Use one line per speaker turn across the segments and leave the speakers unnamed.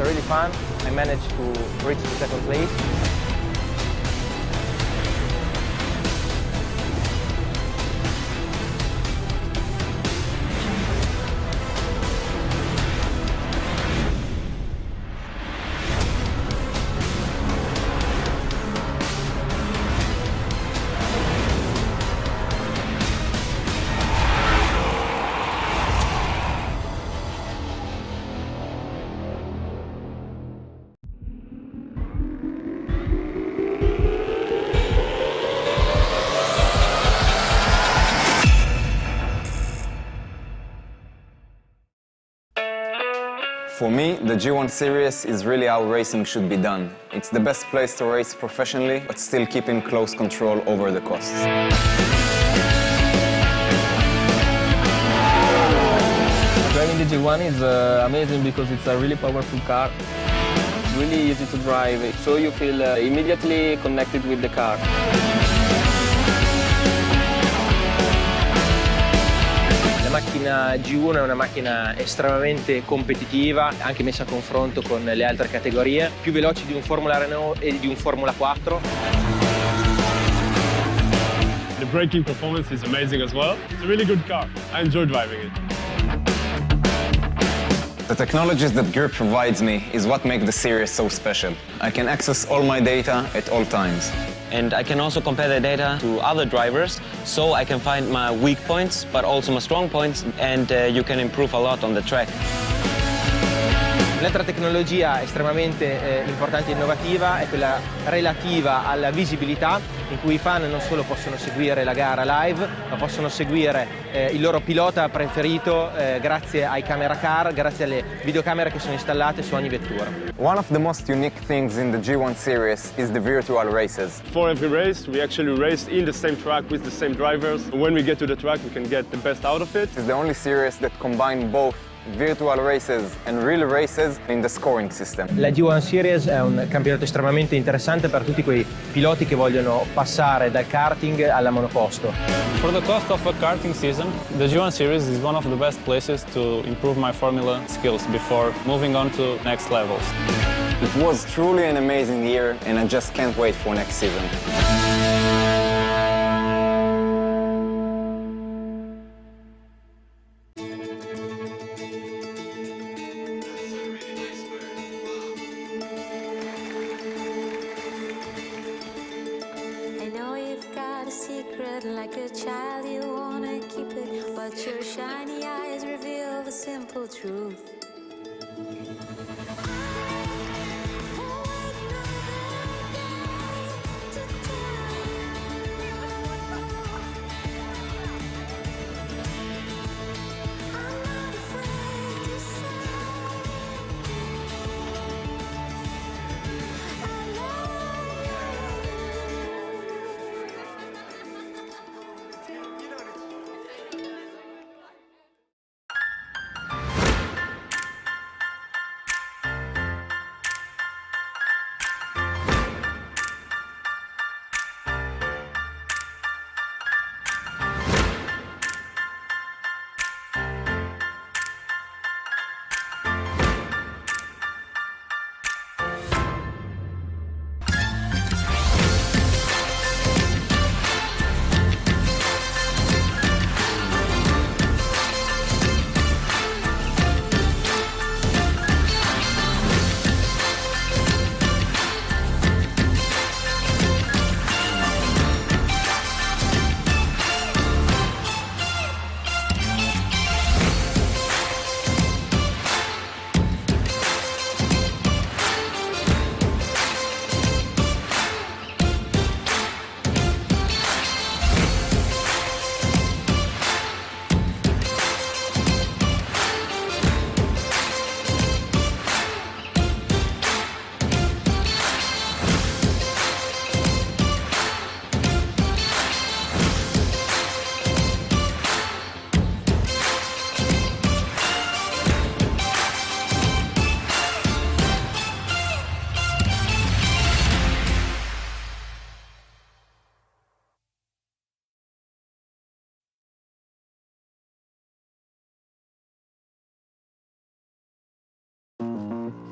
really fun. I managed to reach the second place.
For me, the G1 series is really how racing should be done. It's the best place to race professionally, but still keeping close control over the costs.
Driving the G1 is amazing because it's a really powerful car. It's really easy to drive, so you feel immediately connected with the car. La macchina G1 è una macchina estremamente competitiva, anche messa a confronto con le altre categorie, più veloci di un Formula Renault e di un Formula 4.
The braking performance is amazing as well. It's a really good car. I enjoy driving it.
The technologies that Griiip provides me is what makes the series so special. I can access all my data at all times.
And I can also compare the data to other drivers, so I can find my weak points, but also my strong points, and you can improve a lot on the track.
Un'altra tecnologia estremamente importante e innovativa è quella relativa alla visibilità, in cui i fan non solo possono seguire la gara live, ma possono seguire il loro pilota preferito grazie ai camera car, grazie alle videocamere che sono installate su ogni vettura.
One of the most unique things in the G1 series is the virtual races.
For every race, we actually race in the same track with the same drivers. When we get to the track, we can get the best out of it.
It's the only series that combines both virtual races and real races in the scoring system.
La G1 Series è un campionato estremamente interessante per tutti quei piloti che vogliono passare dal karting alla monoposto.
For the cost of a karting season, the G1 Series is one of the best places to improve my formula skills before moving on to next levels.
It was truly an amazing year and I just can't wait for next season.
Like a child, you wanna keep it, but your shiny eyes reveal the simple truth.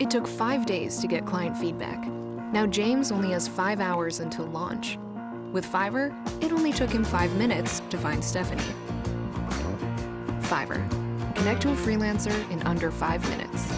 It took 5 days to get client feedback. Now James only has 5 hours until launch. With Fiverr, it only took him 5 minutes to find Stephanie. Fiverr. Connect to a freelancer in under 5 minutes.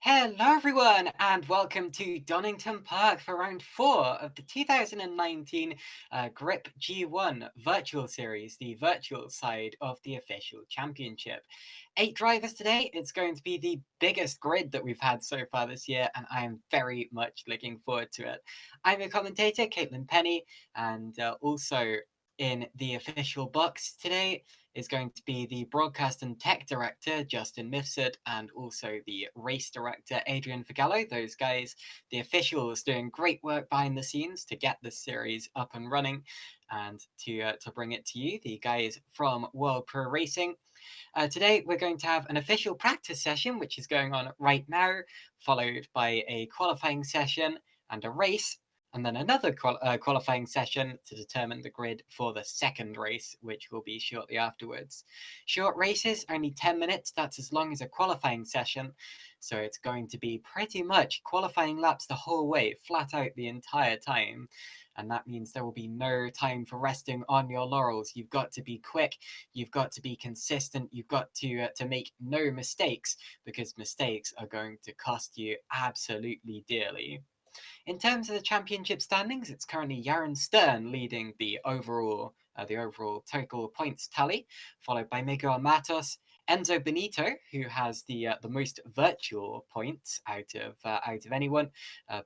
Hello everyone and welcome to Donington Park for round 4 of the 2019 Griiip G1 Virtual Series, the virtual side of the official championship. 8 drivers today. It's going to be the biggest grid that we've had so far this year, and I am very much looking forward to it. I'm your commentator, Caitlin Penny, and also in the official box today is going to be the broadcast and tech director, Justin Mifsud, and also the race director, Adrian Figallo. Those guys, the officials, doing great work behind the scenes to get this series up and running and to bring it to you, the guys from World Pro Racing. Today, we're going to have an official practice session, which is going on right now, followed by a qualifying session and a race, and then another qualifying session to determine the grid for the second race, which will be shortly afterwards. Short races, only 10 minutes, that's as long as a qualifying session, so it's going to be pretty much qualifying laps the whole way, flat out the entire time. And that means there will be no time for resting on your laurels. You've got to be quick, you've got to be consistent, you've got to make no mistakes, because mistakes are going to cost you absolutely dearly. In terms of the championship standings, it's currently Yaron Stern leading the overall total points tally, followed by Miguel Matos, Enzo Benito, who has the most virtual points out of anyone,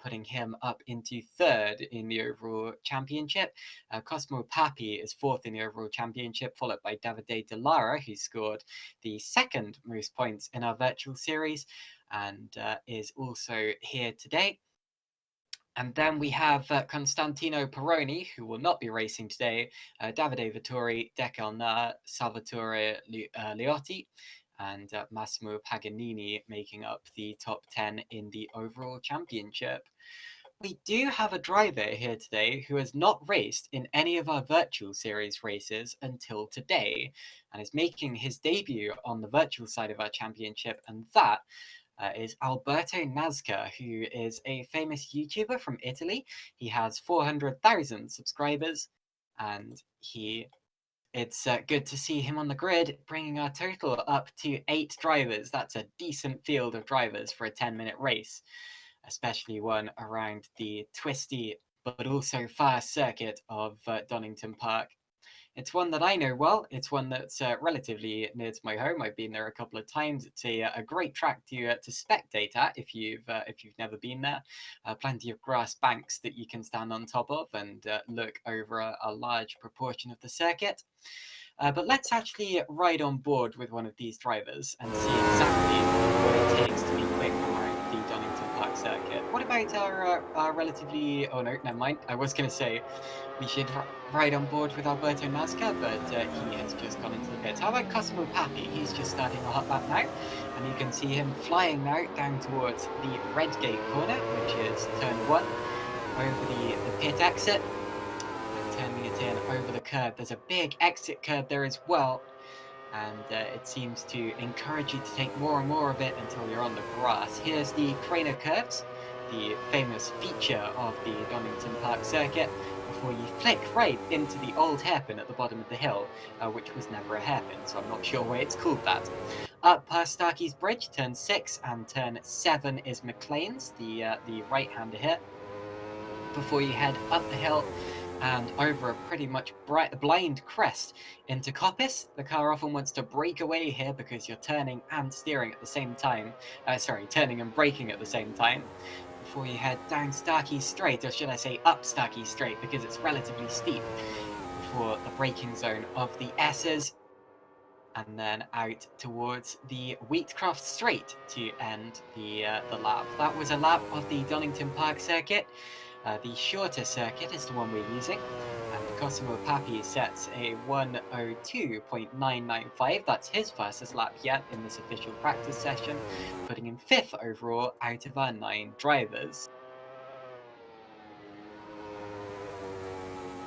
putting him up into third in the overall championship. Cosmo Papi is fourth in the overall championship, followed by Davide De Lara, who scored the second most points in our virtual series and is also here today. And then we have Constantino Peroni, who will not be racing today, Davide Vittori, Deckelna, Salvatore Liotti, and Massimo Paganini making up the top 10 in the overall championship. We do have a driver here today who has not raced in any of our virtual series races until today, and is making his debut on the virtual side of our championship, and that is Alberto Nazca, who is a famous YouTuber from Italy. He has 400,000 subscribers, and it's good to see him on the grid, bringing our total up to 8 drivers. That's a decent field of drivers for a 10-minute race, especially one around the twisty but also fast circuit of Donington Park. It's one that I know well. It's one that's relatively near to my home. I've been there a couple of times. It's a great track to spectate at if you've never been there. Plenty of grass banks that you can stand on top of and look over a large proportion of the circuit. But let's actually ride on board with one of these drivers and see exactly what it takes to be quick around the Donington Park circuit. What about our relatively... Oh no, never mind. I was going to say we should ride on board with Alberto Nazca, but he has just gone into the pits. How about Cosmo Papi? He's just starting a hot lap now, and you can see him flying now down towards the red gate corner, which is turn 1, over the pit exit, and turning it in over the curb. There's a big exit curb there as well, and it seems to encourage you to take more and more of it until you're on the grass. Here's the Craner curves, the famous feature of the Donington Park circuit, before you flick right into the old hairpin at the bottom of the hill, which was never a hairpin, so I'm not sure why it's called that. Up past Starkey's Bridge, turn 6, and turn 7 is McLean's, the right-hander here, before you head up the hill and over a pretty much blind crest into Coppice. The car often wants to break away here because you're turning and steering at the same time. Turning and braking at the same time. Before you head down Starkey Straight, or should I say up Starkey Straight, because it's relatively steep, before the braking zone of the S's, and then out towards the Wheatcroft Straight to end the lap. That was a lap of the Donington Park circuit. The shorter circuit is the one we're using, and Cosimo Papi sets a 1:02.995. That's his fastest lap yet in this official practice session, putting him 5th overall out of our 9 drivers.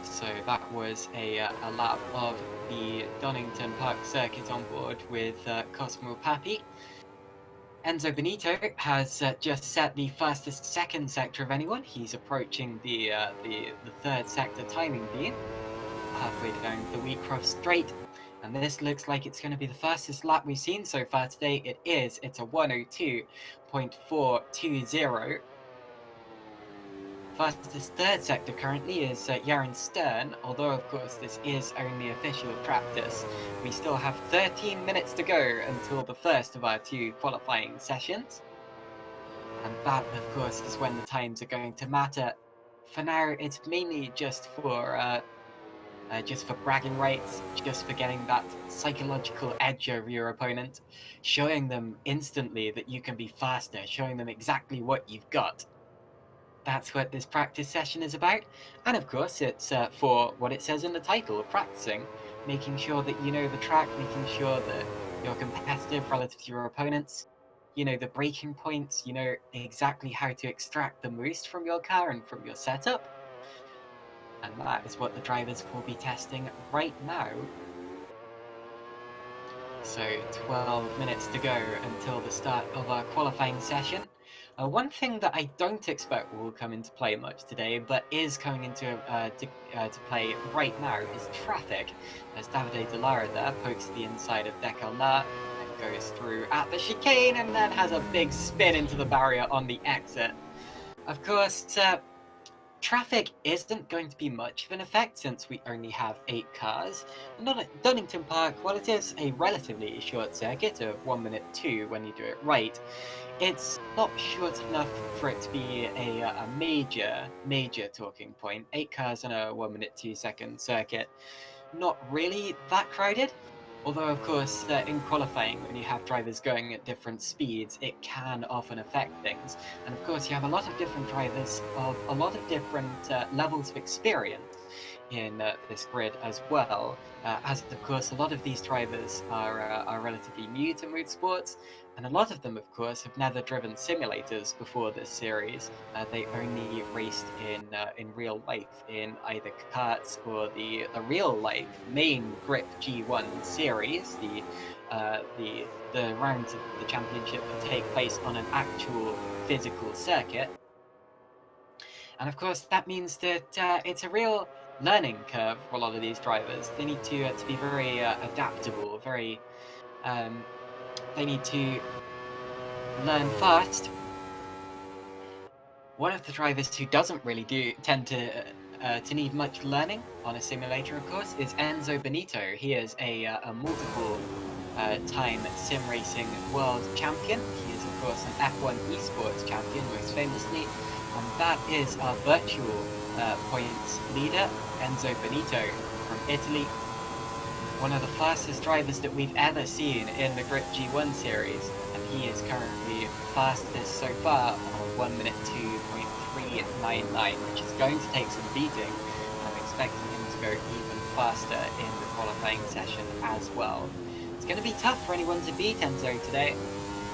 So that was a lap of the Donington Park circuit on board with Cosimo Papi. Enzo Benito has just set the fastest second sector of anyone. He's approaching the third sector timing beam, halfway down the Wheatcroft Straight, and this looks like it's going to be the fastest lap we've seen so far today. It is. It's a 1:02.420. Fastest third sector currently is Yaron Stern, although of course this is only official practice. We still have 13 minutes to go until the first of our 2 qualifying sessions. And that of course is when the times are going to matter. For now it's mainly just for just for bragging rights, just for getting that psychological edge over your opponent, showing them instantly that you can be faster, showing them exactly what you've got. That's what this practice session is about. And of course, it's for what it says in the title, practicing, making sure that you know the track, making sure that you're competitive relative to your opponents, you know the braking points, you know exactly how to extract the most from your car and from your setup. And that is what the drivers will be testing right now. So 12 minutes to go until the start of our qualifying session. One thing that I don't expect will come into play much today, but is coming into to play right now, is traffic. As Davide Delara there pokes the inside of Dekelna and goes through at the chicane and then has a big spin into the barrier on the exit. Of course, traffic isn't going to be much of an effect since we only have 8 cars. Not at Donington Park, while it is a relatively short circuit of 1 minute 2 when you do it right, it's not short enough for it to be a major talking point. 8 cars in a 1 minute 2 second circuit, not really that crowded. Although, of course, in qualifying, when you have drivers going at different speeds, it can often affect things. And of course, you have a lot of different drivers of a lot of different levels of experience in this grid as well. As, of course, a lot of these drivers are relatively new to motorsports, and a lot of them, of course, have never driven simulators before this series. They only raced in real life, in either karts or the real life main Griiip G1 series, the rounds of the championship that take place on an actual physical circuit. And of course, that means that it's a real learning curve for a lot of these drivers. They need to be very adaptable, very. They need to learn fast. One of the drivers who doesn't really tend to need much learning on a simulator, of course, is Enzo Benito. He is a multiple time sim racing world champion. He is, of course, an F1 esports champion, most famously, and that is our virtual points leader, Enzo Benito from Italy. One of the fastest drivers that we've ever seen in the Griiip G1 series, and he is currently fastest so far on 1 minute 2.399, which is going to take some beating. I'm expecting him to go even faster in the qualifying session as well. It's going to be tough for anyone to beat Enzo today,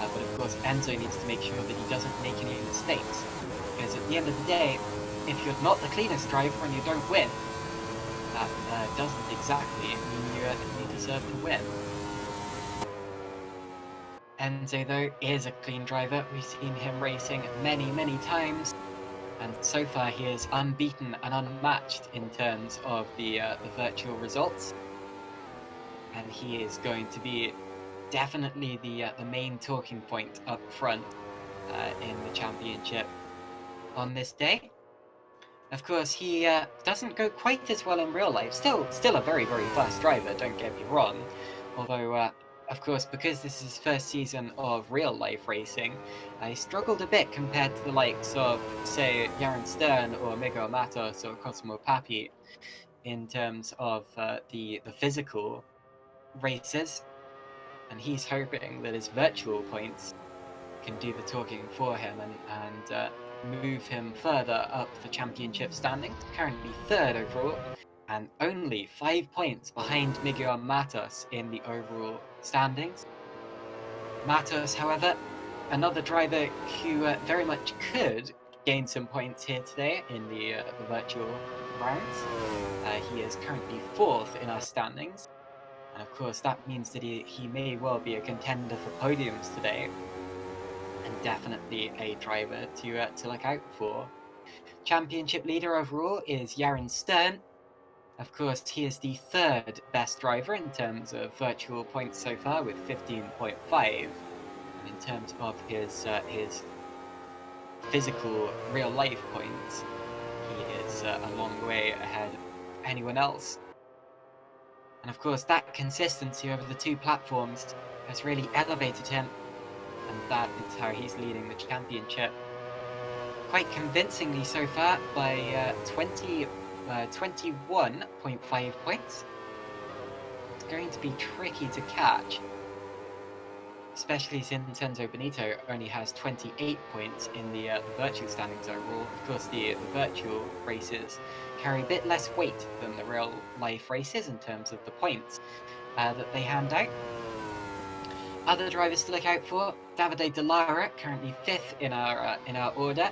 but of course Enzo needs to make sure that he doesn't make any mistakes, because at the end of the day, if you're not the cleanest driver and you don't win, that doesn't exactly mean you deserve to win. Enzo, though, is a clean driver. We've seen him racing many times, and so far he is unbeaten and unmatched in terms of the virtual results. And he is going to be definitely the main talking point up front in the championship on this day. Of course, he doesn't go quite as well in real life. Still a very fast driver, don't get me wrong. Although, of course, because this is his first season of real life racing, he struggled a bit compared to the likes of, say, Yaron Stern or Miguel Matos or Cosmo Papi in terms of the physical races. And he's hoping that his virtual points can do the talking for him and move him further up the championship standings. Currently 3rd overall, and only 5 points behind Miguel Matos in the overall standings. Matos, however, another driver who very much could gain some points here today in the virtual rounds. He is currently 4th in our standings, and of course that means that he may well be a contender for podiums today, and definitely a driver to look out for. Championship leader overall is Yaron Stern. Of course, he is the 3rd best driver in terms of virtual points so far with 15.5. And in terms of his physical real-life points, he is a long way ahead of anyone else. And of course, that consistency over the 2 platforms has really elevated him, and that is how he's leading the championship quite convincingly so far by 20 21.5 points. It's going to be tricky to catch, especially since Enzo Benito only has 28 points in the virtual standings overall. Of course, the virtual races carry a bit less weight than the real life races in terms of the points that they hand out. Other drivers to look out for: Davide Dallara, currently 5th in our order,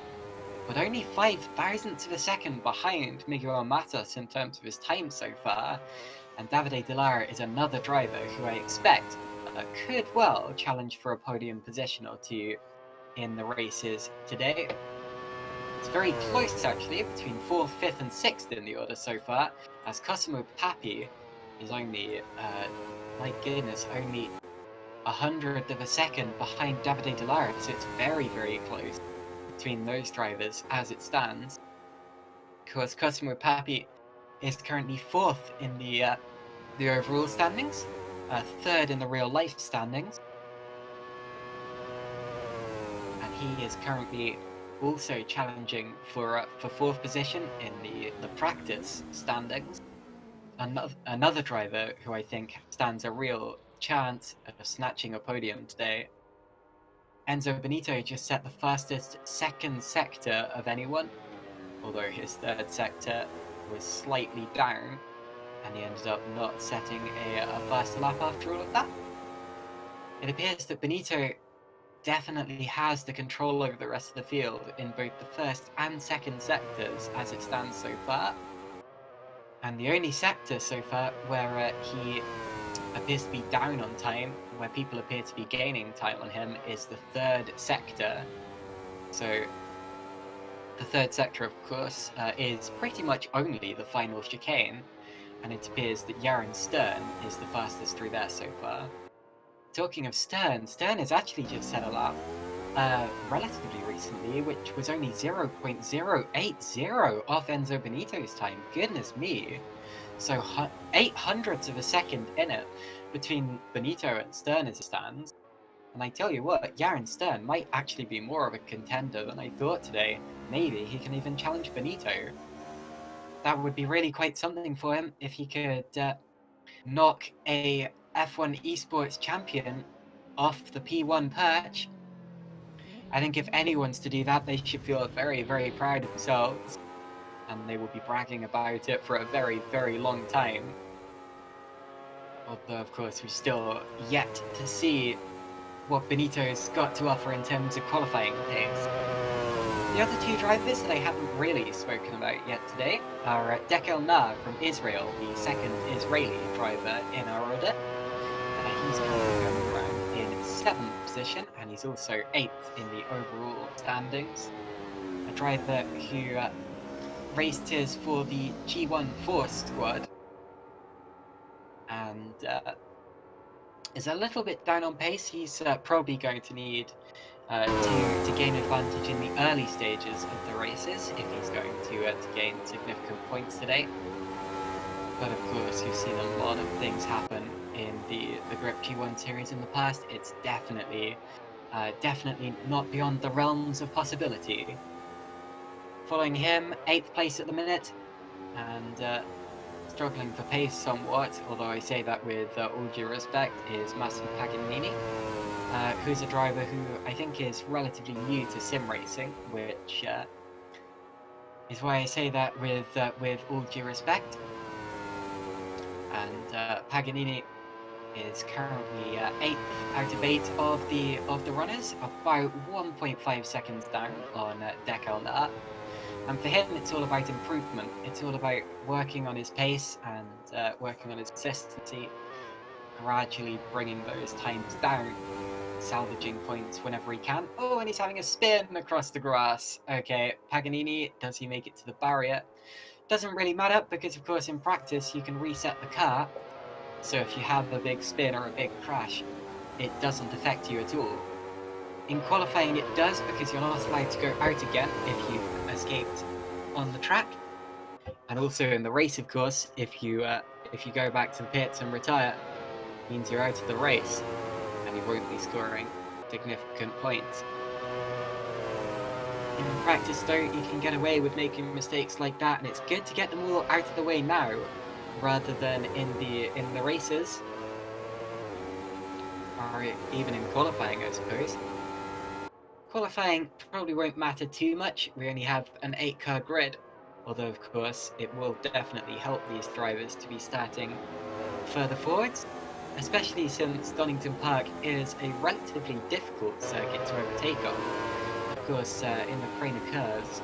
but only 5 thousandths of a second behind Miguel Matos in terms of his time so far. And Davide Dallara is another driver who I expect could well challenge for a podium position or two in the races today. It's very close actually, between 4th, 5th and 6th in the order so far, as Cosimo Papi is only, my goodness, only 100th of a second behind Davide Dallara, so it's very, very close between those drivers as it stands. Of course, Cosimo Papi is currently 4th in the overall standings, 3rd in the real life standings, and he is currently also challenging for 4th position in the practice standings. Another driver who I think stands a real chance of snatching a podium today. Enzo Benito just set the fastest 2nd sector of anyone, although his 3rd sector was slightly down, and he ended up not setting a faster lap after all of that. It appears that Benito definitely has the control over the rest of the field in both the 1st and 2nd sectors as it stands so far. And the only sector so far where he appears to be down on time, where people appear to be gaining time on him, is the 3rd sector. So the 3rd sector, of course, is pretty much only the final chicane, and it appears that Yaron Stern is the fastest through there so far. Talking of Stern, Stern has actually just set a lap relatively recently, which was only 0.080 off Enzo Benito's time. Goodness me. So 800ths of a second in it between Benito and Stern as it stands. And I tell you what, Yaron Stern might actually be more of a contender than I thought today. Maybe he can even challenge Benito. That would be really quite something for him if he could knock a F1 esports champion off the P1 perch. I think if anyone's to do that, they should feel very, very proud of themselves, and they will be bragging about it for a very, very long time. Although, of course, we're still yet to see what Benito's got to offer in terms of qualifying pace. The other 2 drivers that I haven't really spoken about yet today are Dekel Na from Israel, the 2nd Israeli driver in our order. He's currently going around in 7th position, and he's also 8th in the overall standings. A driver who races for the G1 Force squad, and is a little bit down on pace. He's probably going to need to gain advantage in the early stages of the races if he's going to gain significant points today. But of course, we've seen a lot of things happen in the Griiip G1 series in the past. It's definitely not beyond the realms of possibility. Following him, 8th place at the minute, and struggling for pace somewhat, although I say that with all due respect, is Massimo Paganini, who's a driver who I think is relatively new to sim racing, which is why I say that with all due respect. And Paganini is currently 8th out of 8 of the runners, about 1.5 seconds down on Dekel Na. And for him, it's all about improvement. It's all about working on his pace and working on his consistency, gradually bringing those times down, salvaging points whenever he can. Oh, and he's having a spin across the grass. Okay, Paganini, does he make it to the barrier? Doesn't really matter, because of course in practice you can reset the car, so if you have a big spin or a big crash, it doesn't affect you at all. In qualifying it does, because you're not allowed to go out again if you've escaped on the track, and also in the race, of course, if you go back to the pits and retire, it means you're out of the race and you won't be scoring significant points. In practice, though, you can get away with making mistakes like that, and it's good to get them all out of the way now, rather than in the races, or even in qualifying, I suppose. Qualifying probably won't matter too much. We only have an 8-car grid, although of course it will definitely help these drivers to be starting further forwards, especially since Donington Park is a relatively difficult circuit to overtake on. Of course, in the Craner curves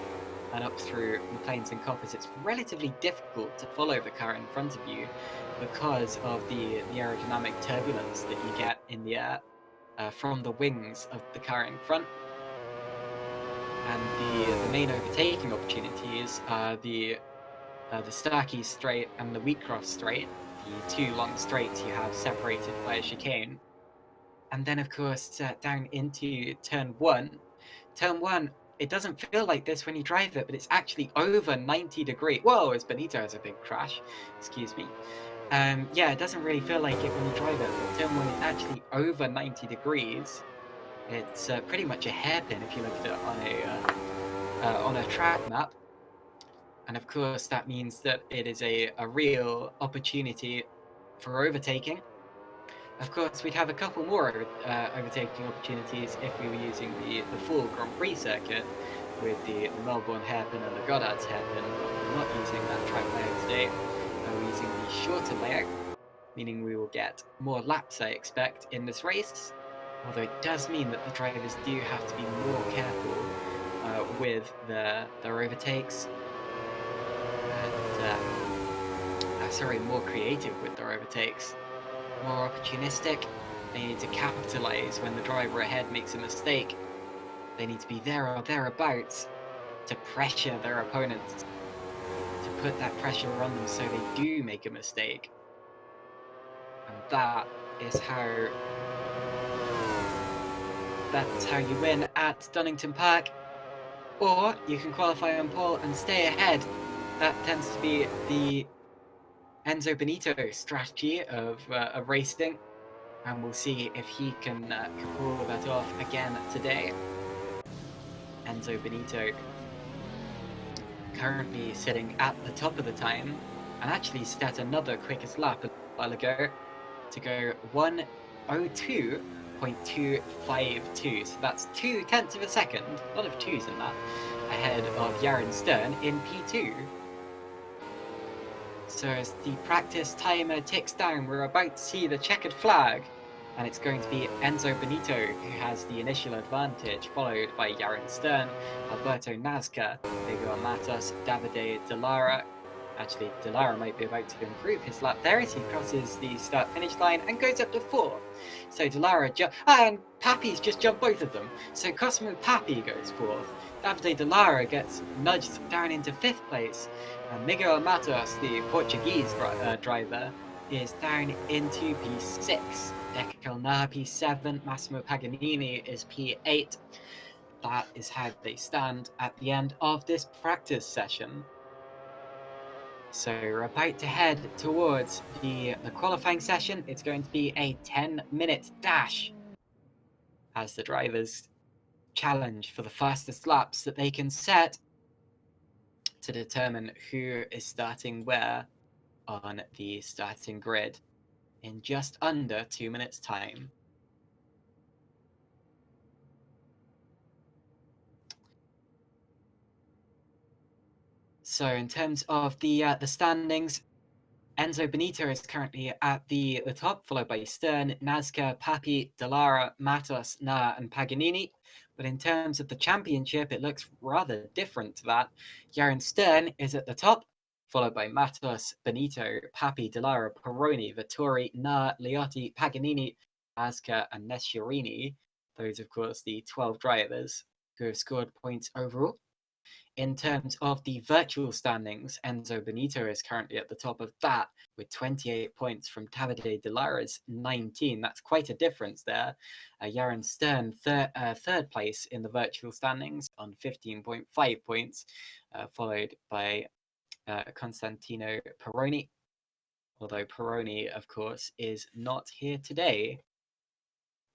and up through McLean's and Coppers, it's relatively difficult to follow the car in front of you because of the aerodynamic turbulence that you get in the air from the wings of the car in front. And the main overtaking opportunities are the Starkey Straight and the Wheatcroft Straight, the two long straights you have separated by a chicane. And then, of course, down into Turn 1. Turn 1, it doesn't feel like this when you drive it, but it's actually over 90 degrees. Whoa, as Benito has a big crash. Excuse me. Yeah, it doesn't really feel like it when you drive it, but Turn 1 is actually over 90 degrees. It's pretty much a hairpin if you look at it on a track map. And of course, that means that it is a real opportunity for overtaking. Of course, we'd have a couple more overtaking opportunities if we were using the full Grand Prix circuit with the Melbourne hairpin and the Goddard's hairpin, but we're not using that track layout today. We're using the shorter layout, meaning we will get more laps, I expect, in this race. Although it does mean that the drivers do have to be more careful with their overtakes, and sorry, more creative with their overtakes, more opportunistic. They need to capitalize when the driver ahead makes a mistake. They need to be there or thereabouts to pressure their opponents, to put that pressure on them so they do make a mistake. And that's how you win at Donington Park. Or you can qualify on pole and stay ahead. That tends to be the Enzo Benito strategy of racing, and we'll see if he can pull that off again today. Enzo Benito currently sitting at the top of the time, and actually set another quickest lap a while ago to go 1:02.252. So that's 0.2 of a second, a lot of twos in that, ahead of Yaron Stern in P2. So as the practice timer ticks down, we're about to see the checkered flag, and it's going to be Enzo Benito who has the initial advantage, followed by Yaron Stern, Alberto Nazca, Miguel Matos, Davide Dallara. Actually, Dallara might be about to improve his lap there as he crosses the start-finish line and goes up to 4th. So Dallara and Papi's just jumped both of them. So Cosmo Papi goes 4th. Davide Dallara gets nudged down into 5th place. And Miguel Matos, the Portuguese driver, is down into P6. Dekel Nah P7, Massimo Paganini is P8. That is how they stand at the end of this practice session. So we're about to head towards the qualifying session. It's going to be a 10-minute dash as the drivers challenge for the fastest laps that they can set to determine who is starting where on the starting grid in just under 2 minutes' time. So in terms of the standings, Enzo Benito is currently at the top, followed by Stern, Nazca, Papi, Dallara, Matos, Nah, and Paganini. But in terms of the championship, it looks rather different to that. Yaron Stern is at the top, followed by Matos, Benito, Papi, Dallara, Peroni, Vittori, Nah, Liotti, Paganini, Nazca, and Nesciarini. Those, of course, the 12 drivers who have scored points overall. In terms of the virtual standings, Enzo Benito is currently at the top of that with 28 points from Davide Dallara's 19. That's quite a difference there. Yaron Stern, third place in the virtual standings on 15.5 points, followed by Constantino Peroni. Although Peroni, of course, is not here today.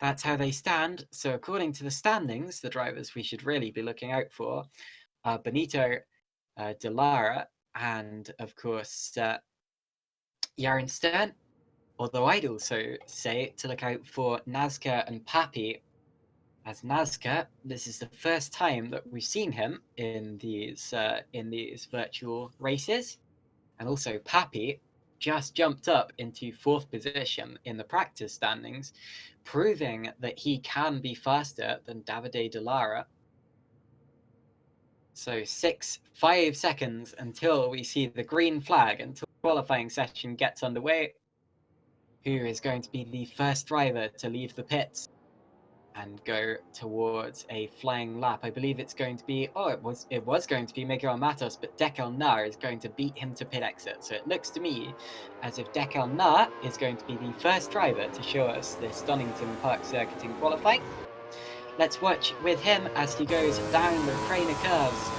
that's how they stand. So according to the standings, the drivers we should really be looking out for are Benito, Delara, and of course Yaron Stern. Although I'd also say to look out for Nazca and Pappy, as Nazca, this is the first time that we've seen him in these virtual races, and also Pappy just jumped up into 4th position in the practice standings, proving that he can be faster than Davide Delara. So 5 seconds until we see the green flag, until the qualifying session gets underway. Who is going to be the first driver to leave the pits and go towards a flying lap? I believe it's going to be, it was going to be Miguel Matos, but Dekel Na is going to beat him to pit exit. So it looks to me as if Dekel Na is going to be the first driver to show us this Donington Park circuit in qualifying. Let's watch with him as he goes down the trainer curves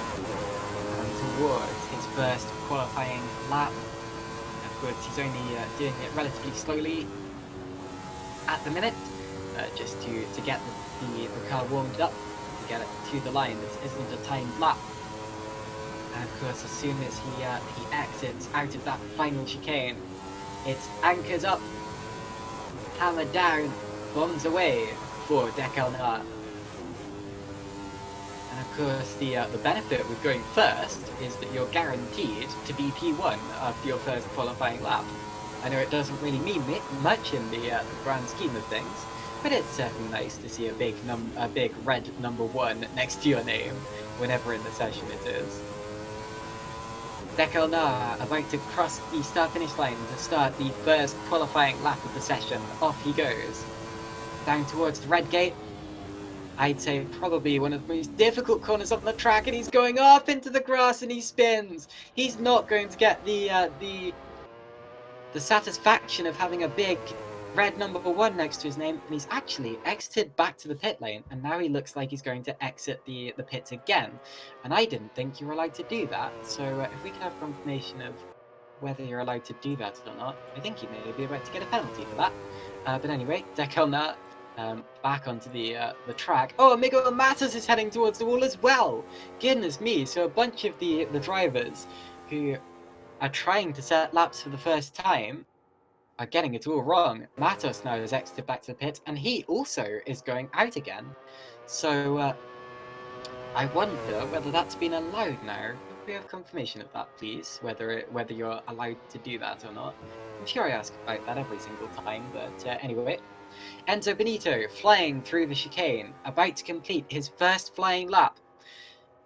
and towards his first qualifying lap. Of course, he's only doing it relatively slowly at the minute, just to get the car warmed up, to get it to the line. This isn't a timed lap. And of course, as soon as he exits out of that final chicane, it's anchors up, hammered down, bombs away for Dekel Na. And of course, the benefit with going first is that you're guaranteed to be P1 after your first qualifying lap. I know it doesn't really mean much in the grand scheme of things, but it's certainly nice to see a big red number 1 next to your name whenever in the session it is. Dekel Na about to cross the start-finish line to start the first qualifying lap of the session. Off he goes. Down towards the red gate. I'd say probably one of the most difficult corners on the track, and he's going off into the grass and he spins. He's not going to get the satisfaction of having a big red number 1 next to his name, and he's actually exited back to the pit lane, and now he looks like he's going to exit the pits again. And I didn't think you were allowed to do that, so if we can have confirmation of whether you're allowed to do that or not, I think he may be about to get a penalty for that. But anyway, Dekel Na back onto the track. Oh, Miguel Matos is heading towards the wall as well. Goodness me! So a bunch of the drivers who are trying to set laps for the first time are getting it all wrong. Matos now has exited back to the pit, and he also is going out again. So I wonder whether that's been allowed now. Could we have confirmation of that, please? Whether you're allowed to do that or not. I'm sure I ask about that every single time, but anyway. Enzo Benito flying through the chicane, about to complete his first flying lap.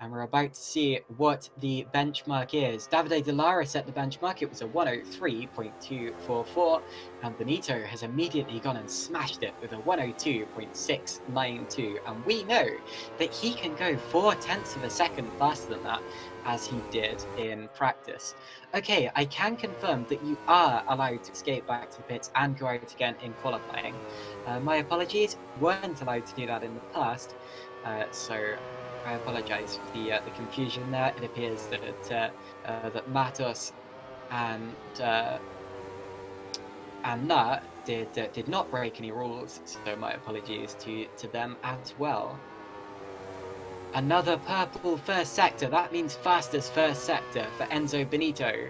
And we're about to see what the benchmark is. Davide Delara set the benchmark. It was a 103.244, and Benito has immediately gone and smashed it with a 102.692. And we know that he can go 0.4 of a second faster than that, as he did in practice. Okay, I can confirm that you are allowed to escape back to the pits and go out again in qualifying. My apologies, weren't allowed to do that in the past, so I apologise for the confusion there. It appears that that Matos and Na did not break any rules, so my apologies to them as well. Another purple first sector. That means fastest first sector for Enzo Benito.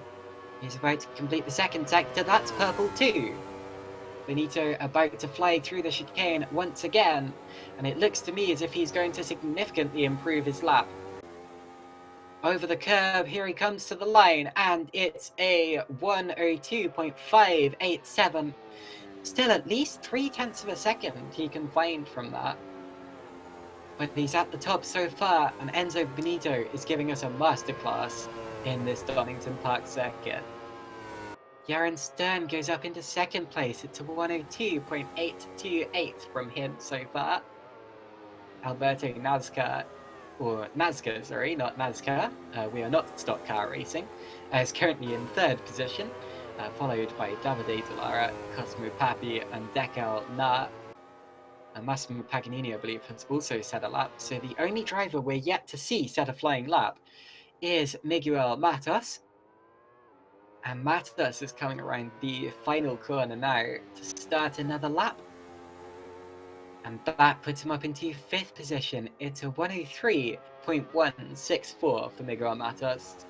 He's about to complete the second sector. That's purple too. Benito about to fly through the chicane once again, and it looks to me as if he's going to significantly improve his lap. Over the curb, here he comes to the line, and it's a 102.587. Still at least 0.3 of a second he can find from that. But he's at the top so far, and Enzo Benito is giving us a masterclass in this Donington Park circuit. Yaron Stern goes up into second place. It's a 102.828 from him so far. Alberto Nazca, sorry, not Nazca. We are not stock car racing. Is currently in third position, followed by Davide Delara, Cosmo Papi, and Dekel Na. And Massimo Paganini, I believe, has also set a lap. So the only driver we're yet to see set a flying lap is Miguel Matos. And Matos is coming around the final corner now to start another lap. And that puts him up into 5th position. It's a 103.164 for Miguel Matos.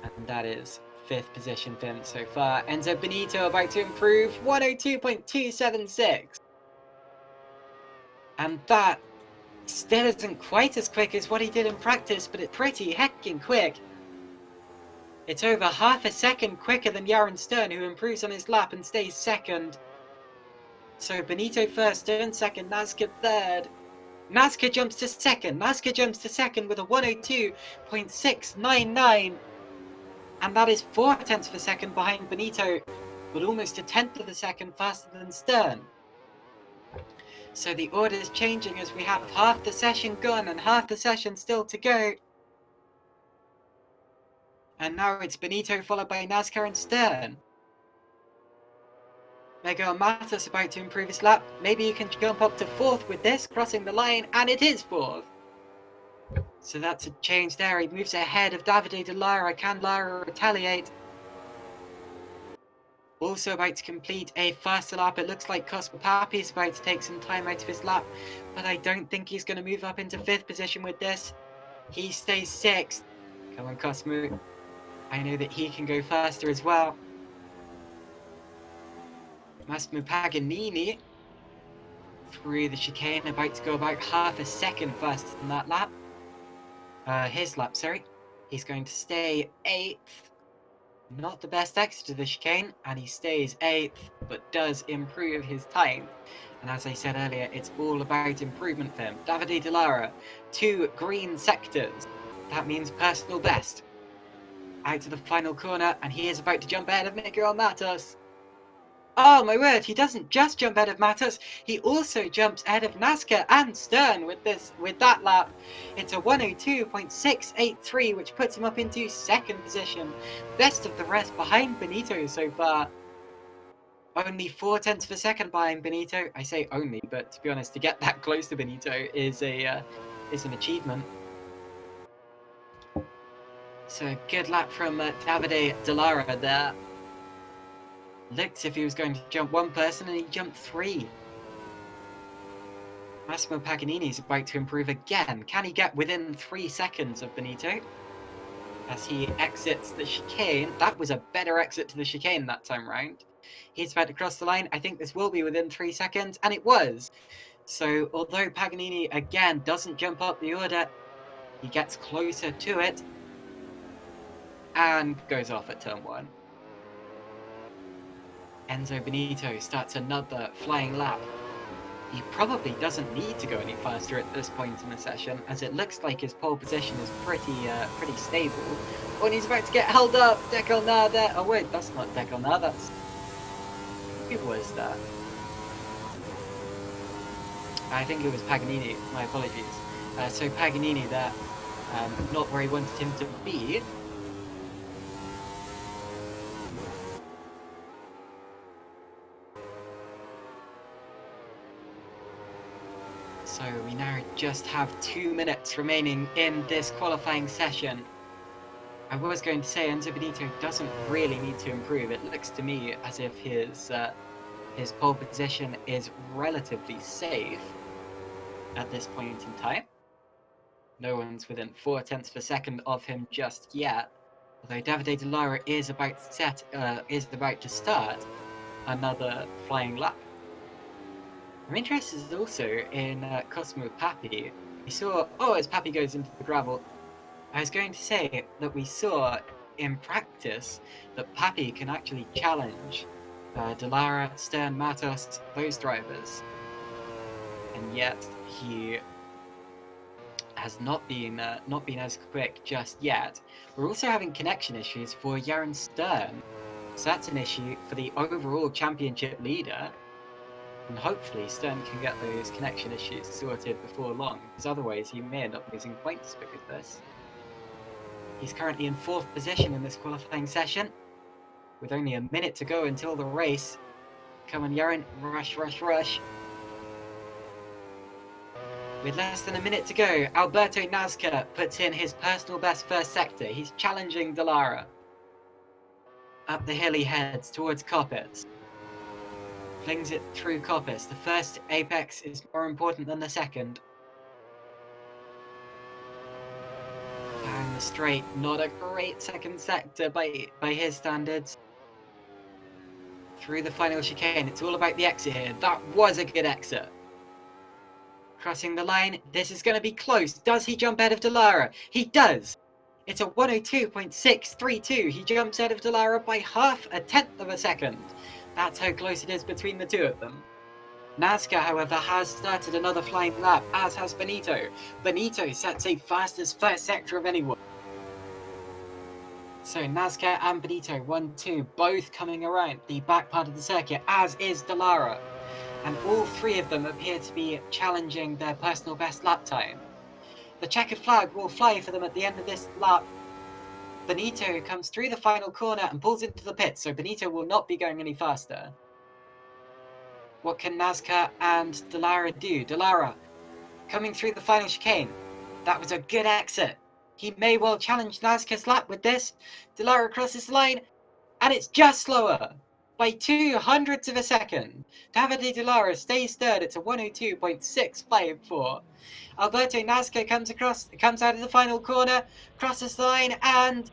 And that is 5th position for him so far. Enzo Benito about to improve, 102.276. And that still isn't quite as quick as what he did in practice, but it's pretty heckin' quick. It's over half a second quicker than Yaron Stern, who improves on his lap and stays 2nd. So Benito 1st, Stern 2nd, Nazca 3rd. Nazca jumps to 2nd. Nazca jumps to 2nd with a 102.699. And that is 4/10 of a second behind Benito, but almost a 1/10 of a second faster than Stern. So the order is changing as we have half the session gone and half the session still to go. And now it's Benito followed by Nazca and Stern. Miguel Matos about to improve his lap. Maybe you can jump up to 4th with this, crossing the line, and it is 4th. So that's a change there. He moves ahead of Davide De Lara. Can Lara retaliate? Also about to complete a faster lap. It looks like Cosmo Papi is about to take some time out of his lap, but I don't think he's going to move up into 5th position with this. He stays 6th. Come on, Cosmo. I know that he can go faster as well. Massimo Paganini through the chicane, about to go about half a second faster than that lap. His lap, sorry. He's going to stay 8th. Not the best exit to the chicane, and he stays 8th, but does improve his time. And as I said earlier, it's all about improvement for him. Davide De Lara, 2 green sectors. That means personal best. Out to the final corner, and he is about to jump ahead of Miguel Matos. Oh my word, he doesn't just jump ahead of Matos, he also jumps ahead of Nazca and Stern with that lap. It's a 102.683, which puts him up into 2nd position. Best of the rest behind Benito so far. Only 4/10 of a second behind Benito. I say only, but to be honest, to get that close to Benito is an achievement. So good lap from Davide De Lara there. Looked as if he was going to jump 1 person and he jumped 3. Massimo Paganini is about to improve again. Can he get within 3 seconds of Benito? As he exits the chicane. That was a better exit to the chicane that time round. He's about to cross the line. I think this will be within 3 seconds, and it was. So although Paganini again doesn't jump up the order, he gets closer to it and goes off at turn 1. Enzo Benito starts another flying lap. He probably doesn't need to go any faster at this point in the session, as it looks like his pole position is pretty stable. Oh, and he's about to get held up. Decolnar there. Oh wait, that's not Decolnar. That's who was that? I think it was Paganini. My apologies. So Paganini there, not where he wanted him to be. So we now just have 2 minutes remaining in this qualifying session. I was going to say Enzo Benito doesn't really need to improve. It looks to me as if his pole position is relatively safe at this point in time. No one's within 4/10 of a second of him just yet. Although Davide De Lara is about to start another flying lap. I'm interested also in Cosmo Papi. We saw, as Papi goes into the gravel, I was going to say that we saw in practice that Papi can actually challenge De Lara, Stern, Matos, those drivers. And yet he has not been as quick just yet. We're also having connection issues for Yaron Stern. So that's an issue for the overall championship leader. And hopefully Stern can get those connection issues sorted before long, because otherwise he may end up losing points because of this. He's currently in 4th position in this qualifying session, with only a minute to go until the race. Come on, Yaron, rush, rush, rush. With less than a minute to go, Alberto Nazca puts in his personal best first sector. He's challenging De Lara. Up the hill he heads towards Coppets. flings it through Coppice. The first apex is more important than the second. Down the straight, not a great second sector by his standards. Through the final chicane, it's all about the exit here. That was a good exit. Crossing the line, this is going to be close. Does he jump ahead of Dallara? He does. It's a 102.632. He jumps ahead of Dallara by half a tenth of a second. That's how close it is between the two of them. Nazca, however, has started another flying lap, as has Benito. Benito sets a fastest first sector of anyone. So Nazca and Benito, 1-2, both coming around the back part of the circuit, as is Dallara. And all three of them appear to be challenging their personal best lap time. The checkered flag will fly for them at the end of this lap. Benito comes through the final corner and pulls into the pits, so Benito will not be going any faster. What can Nazca and Dallara do? Dallara coming through the final chicane. That was a good exit. He may well challenge Nazca's lap with this. Dallara crosses the line, and it's just slower by 0.02 of a second. Davide Dallara stays third. It's a 102.654. Alberto Nazca comes out of the final corner, crosses the line, and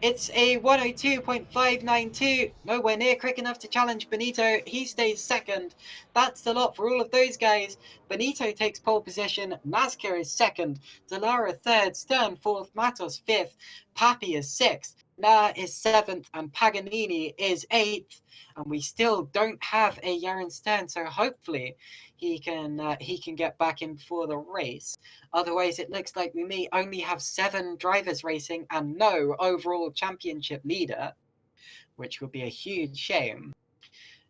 it's a 102.592. Nowhere near quick enough to challenge Benito. He stays second. That's the lot for all of those guys. Benito takes pole position. Nazca is second. Dallara third. Stern fourth. Matos fifth. Papi is sixth. Na is seventh. And Paganini is eighth. And we still don't have a Yaron Stern, so hopefully he can get back in for the race. Otherwise, it looks like we may only have 7 drivers racing and no overall championship leader, which would be a huge shame.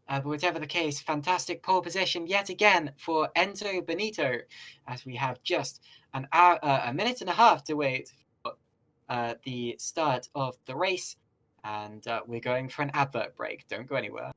But whatever the case, fantastic pole position yet again for Enzo Benito, as we have just a minute and a half to wait for the start of the race. And we're going for an advert break. Don't go anywhere.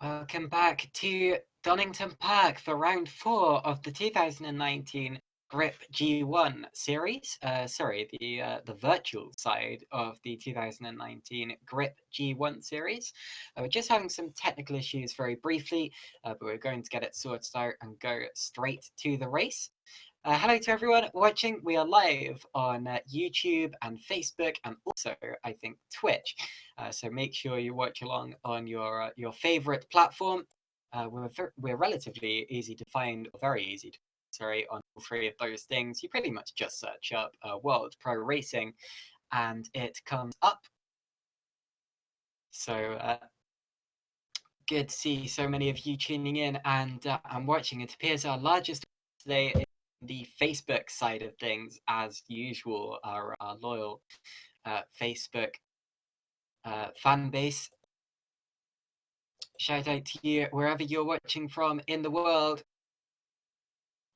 Welcome back to Donington Park for round 4 of the 2019 Griiip G1 series. The virtual side of the 2019 Griiip G1 series. We're just having some technical issues very briefly, but we're going to get it sorted out and go straight to the race. Hello to everyone watching. We are live on YouTube and Facebook, and also I think Twitch. So make sure you watch along on your favorite platform. We're relatively easy to find, or very easy to find, on all 3 of those things. You pretty much just search up World Pro Racing, and it comes up. So good to see so many of you tuning in and watching. It appears our largest today is the Facebook side of things, as usual. Our loyal Facebook fan base. Shout out to you wherever you're watching from in the world,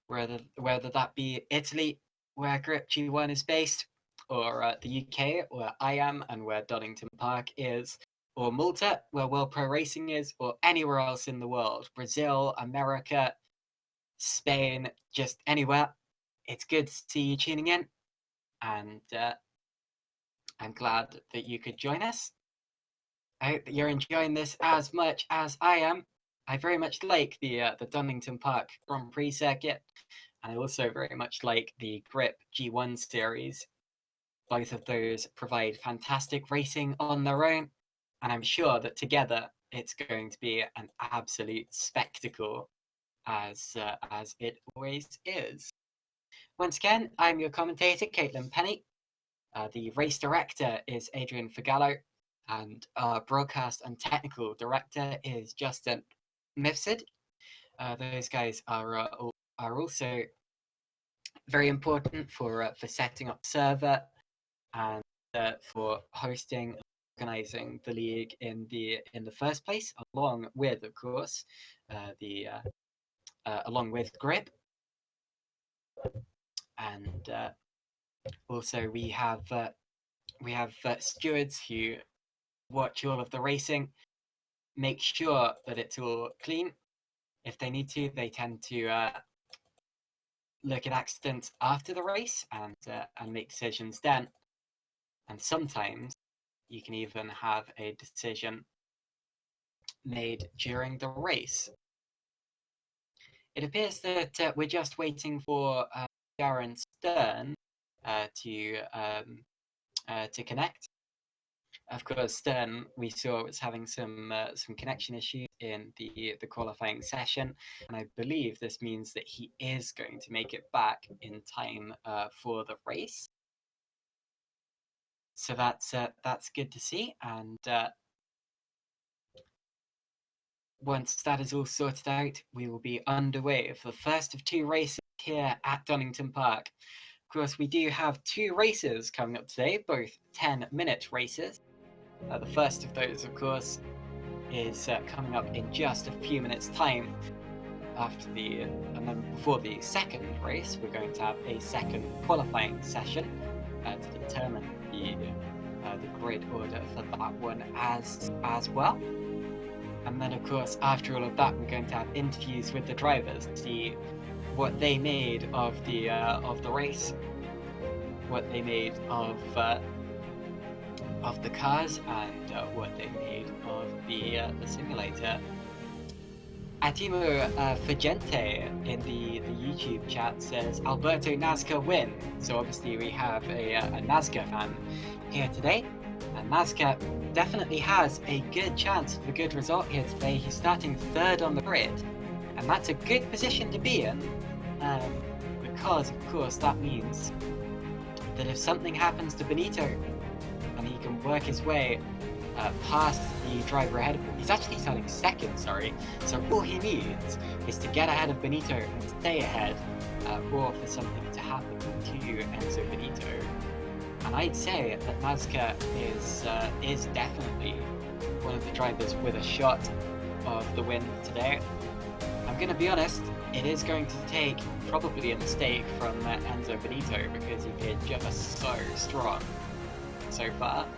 whether that be Italy, where Griiip G1 is based, or the UK, where I am and where Donington Park is, or Malta, where World Pro Racing is, or anywhere else in the world, Brazil, America, Spain, just anywhere. It's good to see you tuning in, and I'm glad that you could join us. I hope that you're enjoying this as much as I am. I very much like the Donington Park Grand Prix circuit, and I also very much like the Griiip G1 series. Both of those provide fantastic racing on their own, and I'm sure that together it's going to be an absolute spectacle, as it always is. Once again, I'm your commentator, Caitlin Penny. The race director is Adrian Figallo, and our broadcast and technical director is Justin Mifsud. Those guys are also very important for setting up server and for hosting and organizing the league in the first place, along with, of course, along with Griiip. And also we have stewards who watch all of the racing, make sure that it's all clean. If they need to, they tend to look at accidents after the race and make decisions then. And sometimes you can even have a decision made during the race. It appears that we're just waiting for Darren Stern to connect. Of course, Stern, we saw, was having some connection issues in the qualifying session, and I believe this means that he is going to make it back in time for the race. So that's good to see, and once that is all sorted out, we will be underway for the first of 2 races here at Donington Park. Of course, we do have 2 races coming up today, both 10-minute races. The first of those, of course, is coming up in just a few minutes' time. And then before the second race, we're going to have a second qualifying session to determine the grid order for that one as well. And then, of course, after all of that, we're going to have interviews with the drivers to see what they made of the race, what they made of the cars, and what they made of the simulator. Atimo Fagente in the YouTube chat says Alberto Nazca win. So obviously we have a Nazca fan here today. And Nazca definitely has a good chance of a good result here today. He's starting 3rd on the grid, and that's a good position to be in, because of course that means that if something happens to Benito and he can work his way past the driver ahead of him, he's actually starting 2nd, sorry, so all he needs is to get ahead of Benito and stay ahead, or for something to happen to Enzo Benito. And I'd say that Nazca is definitely one of the drivers with a shot of the win today. I'm going to be honest, it is going to take probably a mistake from Enzo Benito, because he did just so strong so far.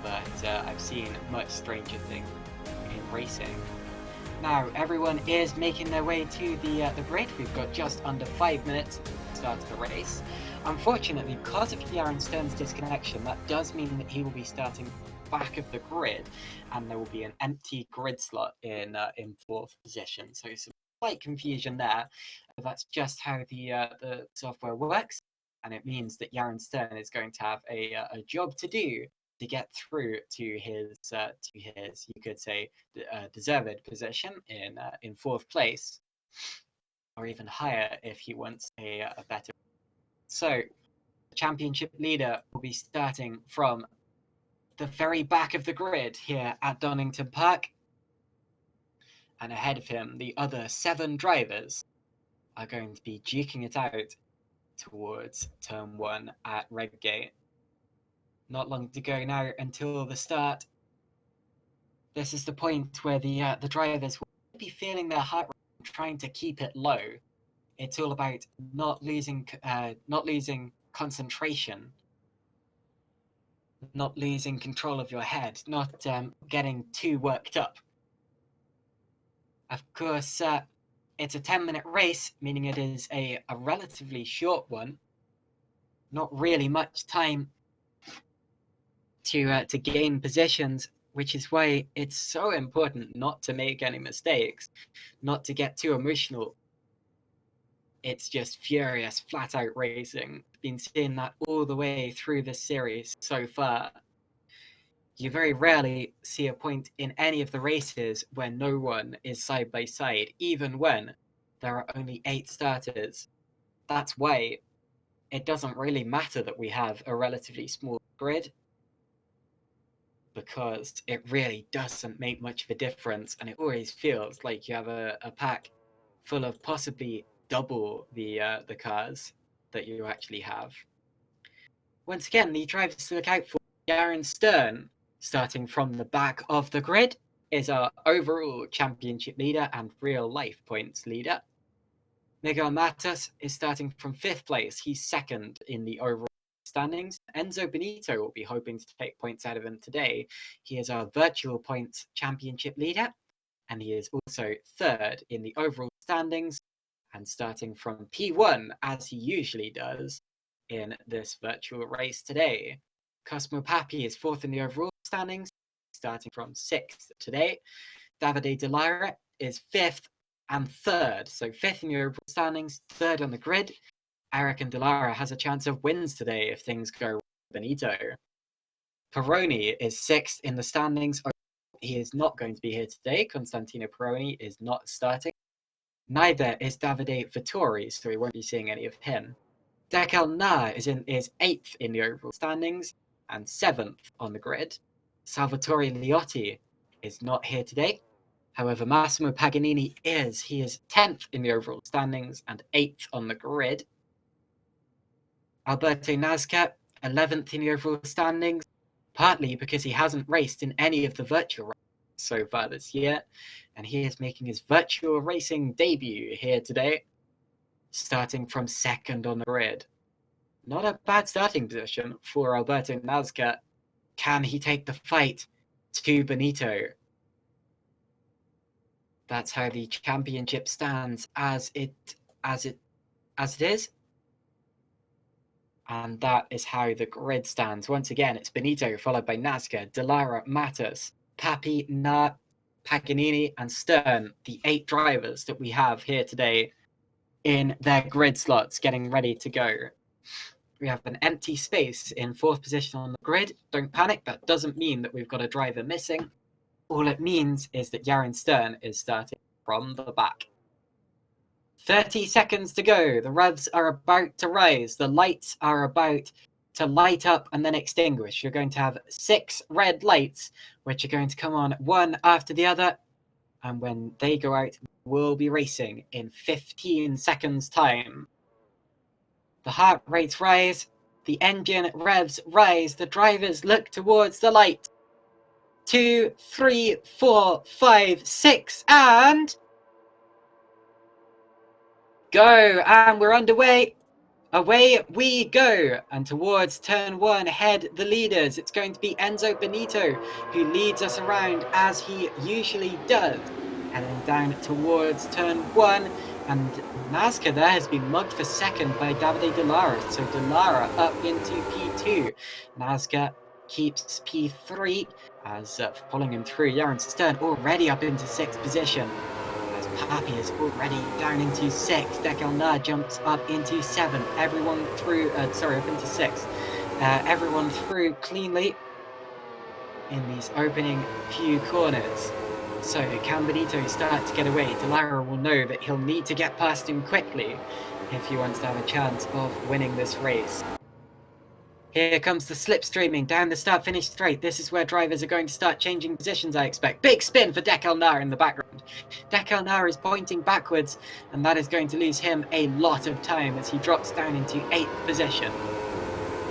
But I've seen much stranger things in racing. Now, everyone is making their way to the grid. We've got just under 5 minutes to start the race. Unfortunately, because of Yaron Stern's disconnection, that does mean that he will be starting back of the grid, and there will be an empty grid slot in 4th position. So some slight confusion there. That's just how the software works, and it means that Yaron Stern is going to have a job to do to get through to his you could say deserved position in 4th place, or even higher if he wants a better. So the championship leader will be starting from the very back of the grid here at Donington Park, and ahead of him the other 7 drivers are going to be duking it out towards turn 1 at Redgate. Not long to go now until the start. This is the point where the drivers will be feeling their heart rate, trying to keep it low. It's all about not losing concentration, not losing control of your head, not getting too worked up. Of course, it's a 10-minute race, meaning it is a relatively short one. Not really much time to gain positions, which is why it's so important not to make any mistakes, not to get too emotional. It's just furious, flat-out racing. I've been seeing that all the way through this series so far. You very rarely see a point in any of the races where no one is side by side, even when there are only 8 starters. That's why it doesn't really matter that we have a relatively small grid, because it really doesn't make much of a difference, and it always feels like you have a pack full of possibly double the cars that you actually have. Once again, the drivers to look out for: Yaron Stern, starting from the back of the grid, is our overall championship leader and real-life points leader. Miguel Matos is starting from 5th place. He's 2nd in the overall standings. Enzo Benito will be hoping to take points out of him today. He is our virtual points championship leader, and he is also 3rd in the overall standings, and starting from P1, as he usually does in this virtual race today. Cosmo Papi is 4th in the overall standings, starting from 6th today. Davide Delara is 5th and 3rd, so 5th in the overall standings, 3rd on the grid. Eric and Delara has a chance of wins today if things go well with Benito. Peroni is 6th in the standings. He is not going to be here today. Constantino Peroni is not starting. Neither is Davide Vittori, so we won't be seeing any of him. Dekel Na is 8th in the overall standings and 7th on the grid. Salvatore Liotti is not here today. However, Massimo Paganini is. He is 10th in the overall standings and 8th on the grid. Alberto Nazca, 11th in the overall standings, partly because he hasn't raced in any of the virtual races so far this year, and he is making his virtual racing debut here today, starting from 2nd on the grid. Not a bad starting position for Alberto Nazca. Can he take the fight to Benito? That's how the championship stands as it is. And that is how the grid stands. Once again, it's Benito, followed by Nazca, Delara, Matos, Papi, Na, Paganini, and Stern, the 8 drivers that we have here today in their grid slots, getting ready to go. We have an empty space in 4th position on the grid. Don't panic, that doesn't mean that we've got a driver missing. All it means is that Yaron Stern is starting from the back. 30 seconds to go. The revs are about to rise. The lights are about to light up and then extinguish. You're going to have 6 red lights, which are going to come on one after the other. And when they go out, we'll be racing in 15 seconds' time. The heart rates rise. The engine revs rise. The drivers look towards the light. 2, 3, 4, 5, 6, and... go! And we're underway. Away we go, and towards turn 1 head the leaders. It's going to be Enzo Benito who leads us around as he usually does. Heading down towards turn 1, and Nazca there has been mugged for second by Davide Dallara, so Dallara up into P2. Nazca keeps P3 as following him through, Yaron Stern already up into 6th position. As Papi is already down into 6th, Dekelna jumps up into 7th, everyone through, up into 6th. Everyone through cleanly in these opening few corners. So can Benito start to get away? Dallara will know that he'll need to get past him quickly if he wants to have a chance of winning this race. Here comes the slipstreaming down the start-finish straight. This is where drivers are going to start changing positions, I expect. Big spin for Dekelna in the background. Dekelna is pointing backwards, and that is going to lose him a lot of time as he drops down into 8th position.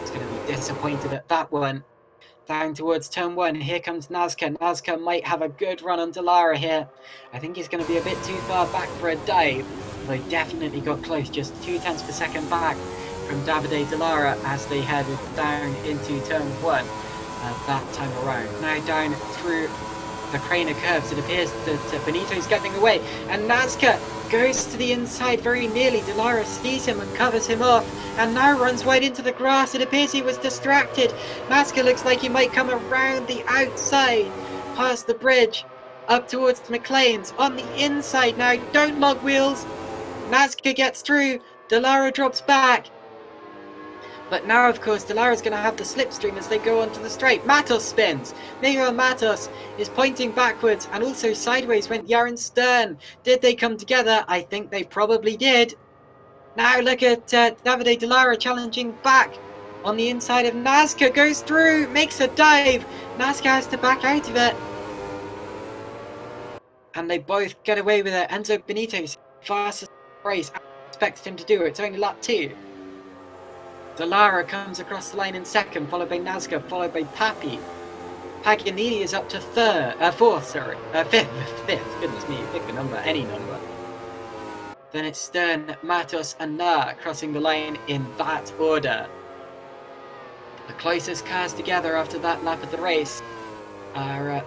He's going to be disappointed at that one. Down towards turn 1, here comes Nazca. Nazca might have a good run on Dallara here. I think he's going to be a bit too far back for a dive, though definitely got close, just 0.2 per second back from Davide Dallara as they headed down into turn 1 that time around. Now down through the crane of curves, it appears that Benito's getting away, and Nazca goes to the inside very nearly. Dallara sees him and covers him off, and now runs wide into the grass. It appears he was distracted. Nazca looks like he might come around the outside, past the bridge, up towards McLean's. On the inside now, don't log wheels. Nazca gets through, Dallara drops back. But now, of course, Dallara's going to have the slipstream as they go onto the straight. Matos spins. Miguel Matos is pointing backwards, and also sideways went Yaron Stern. Did they come together? I think they probably did. Now look at Davide Dallara challenging back on the inside of Nazca. Goes through, makes a dive. Nazca has to back out of it. And they both get away with it. Enzo Benito's fastest race. I expected him to do it. It's only lap 2. Dallara comes across the line in 2nd, followed by Nazca, followed by Papi. Paganini is up to 4th, sorry. 5th, goodness me, pick a number, any number. Then it's Stern, Matos, and Na crossing the line in that order. The closest cars together after that lap of the race are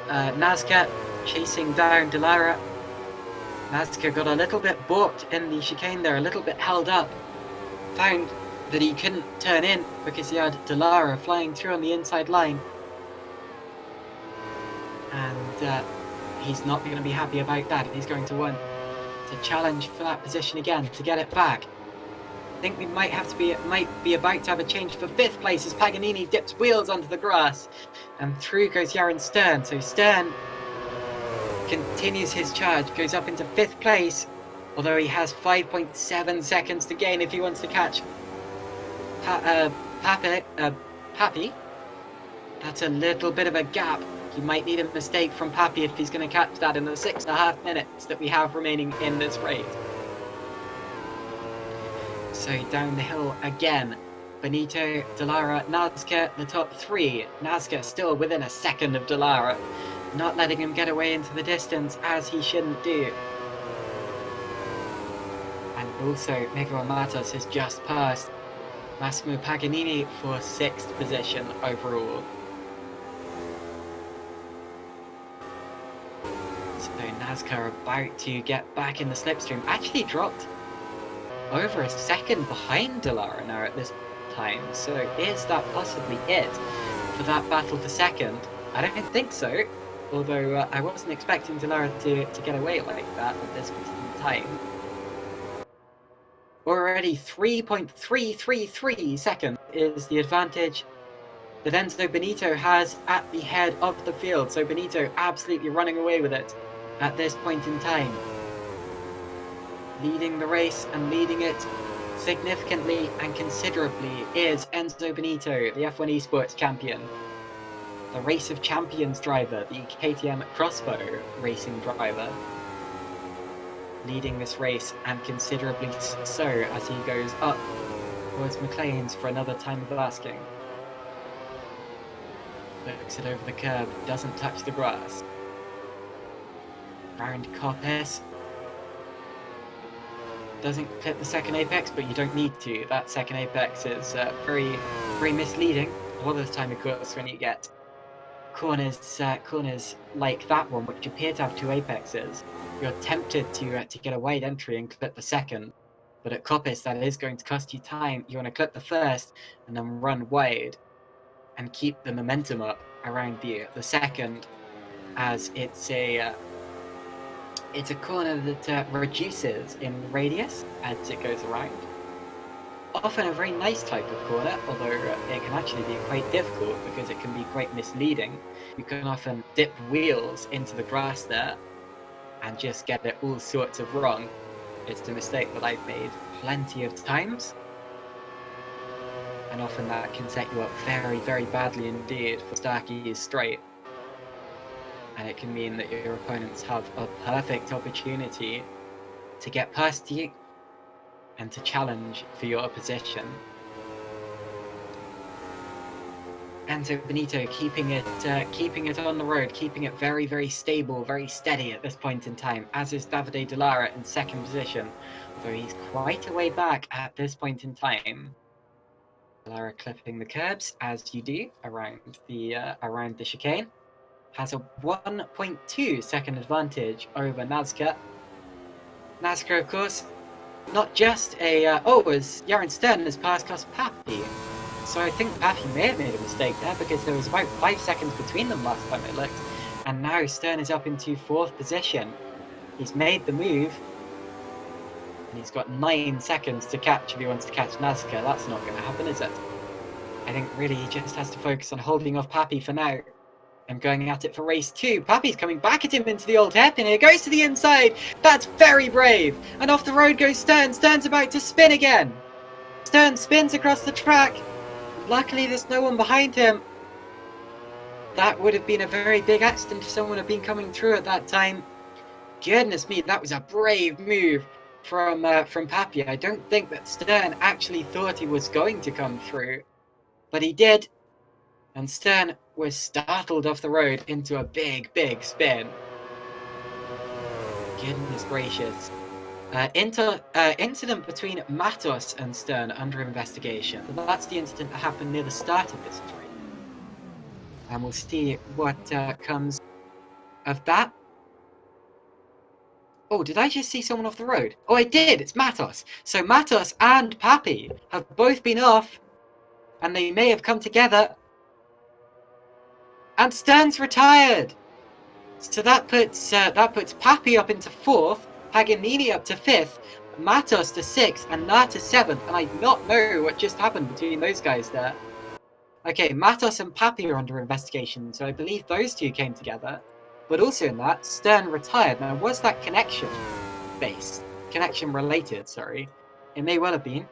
Nazca chasing down Dallara. Nazca got a little bit balked in the chicane there, a little bit held up. Found that he couldn't turn in because he had Dallara flying through on the inside line. And he's not going to be happy about that. He's going to want to challenge for that position again to get it back. I think we might be about to have a change for 5th place as Paganini dips wheels onto the grass. And through goes Yaron Stern. So Stern continues his charge, goes up into 5th place. Although he has 5.7 seconds to gain if he wants to catch Papi. That's a little bit of a gap. He might need a mistake from Papi if he's going to catch that in the 6.5 minutes that we have remaining in this race. So down the hill again. Benito, Dallara, Nazca, the top 3. Nazca still within a second of Dallara. Not letting him get away into the distance as he shouldn't do. And also, Miguel Matos has just passed Massimo Paganini for 6th position overall. So Nazca are about to get back in the slipstream. Actually dropped over a second behind Dallara now at this time. So is that possibly it for that battle for 2nd? I don't think so. Although I wasn't expecting Dallara to get away like that at this particular time. Already 3.333 seconds is the advantage that Enzo Benito has at the head of the field. So Benito absolutely running away with it at this point in time. Leading the race and leading it significantly and considerably is Enzo Benito, the F1 Esports champion. The Race of Champions driver, the KTM Crossbow racing driver. Leading this race, and considerably so as he goes up towards McLean's for another time of asking. Looks it over the curb, doesn't touch the grass. Round Coppice. doesn't clip the second apex, but you don't need to. That second apex is very, very misleading. A lot of the time, of course, when you get corners like that one, which appear to have two apexes, you're tempted to get a wide entry and clip the second. But at Coppice, that is going to cost you time. You want to clip the first and then run wide and keep the momentum up around the second, as it's a corner that reduces in radius as it goes around. Often a very nice type of corner, although it can actually be quite difficult because it can be quite misleading. You can often dip wheels into the grass there and just get it all sorts of wrong. It's a mistake that I've made plenty of times, and often that can set you up very, very badly indeed for Starkey's straight. And it can mean that your opponents have a perfect opportunity to get past you and to challenge for your position. Enzo Benito keeping it on the road, keeping it very, very stable, very steady at this point in time, as is Davide Dallara in second position, although he's quite a way back at this point in time. Dallara clipping the curbs, as you do, around the chicane. Has a 1.2 second advantage over Nazca. Nazca, of course, not just a... as Yaron Stern has passed across Pappy. So I think Pappy may have made a mistake there, because there was about 5 seconds between them last time I looked. And now Stern is up into 4th position. He's made the move. And he's got 9 seconds to catch if he wants to catch Nazca. That's not going to happen, is it? I think really he just has to focus on holding off Pappy for now. I'm going at it for race 2. Pappy's coming back at him into the old hairpin here. Goes to the inside. That's very brave. And off the road goes Stern. Stern's about to spin again. Stern spins across the track. Luckily, there's no one behind him. That would have been a very big accident if someone had been coming through at that time. Goodness me, that was a brave move from Pappy. I don't think that Stern actually thought he was going to come through, but he did. And Stern was startled off the road into a big, big spin. Goodness gracious. Incident between Matos and Stern under investigation. That's the incident that happened near the start of this race. And we'll see what comes of that. Oh, did I just see someone off the road? Oh, I did! It's Matos! So Matos and Pappy have both been off, and they may have come together. And Stern's retired! So that puts Pappy up into 4th, Paganini up to 5th, Matos to 6th, and Na to 7th, and I do not know what just happened between those guys there. Okay, Matos and Pappy are under investigation, so I believe those two came together. But also in that, Stern retired. Now, was that connection-based? Connection-related, sorry. It may well have been.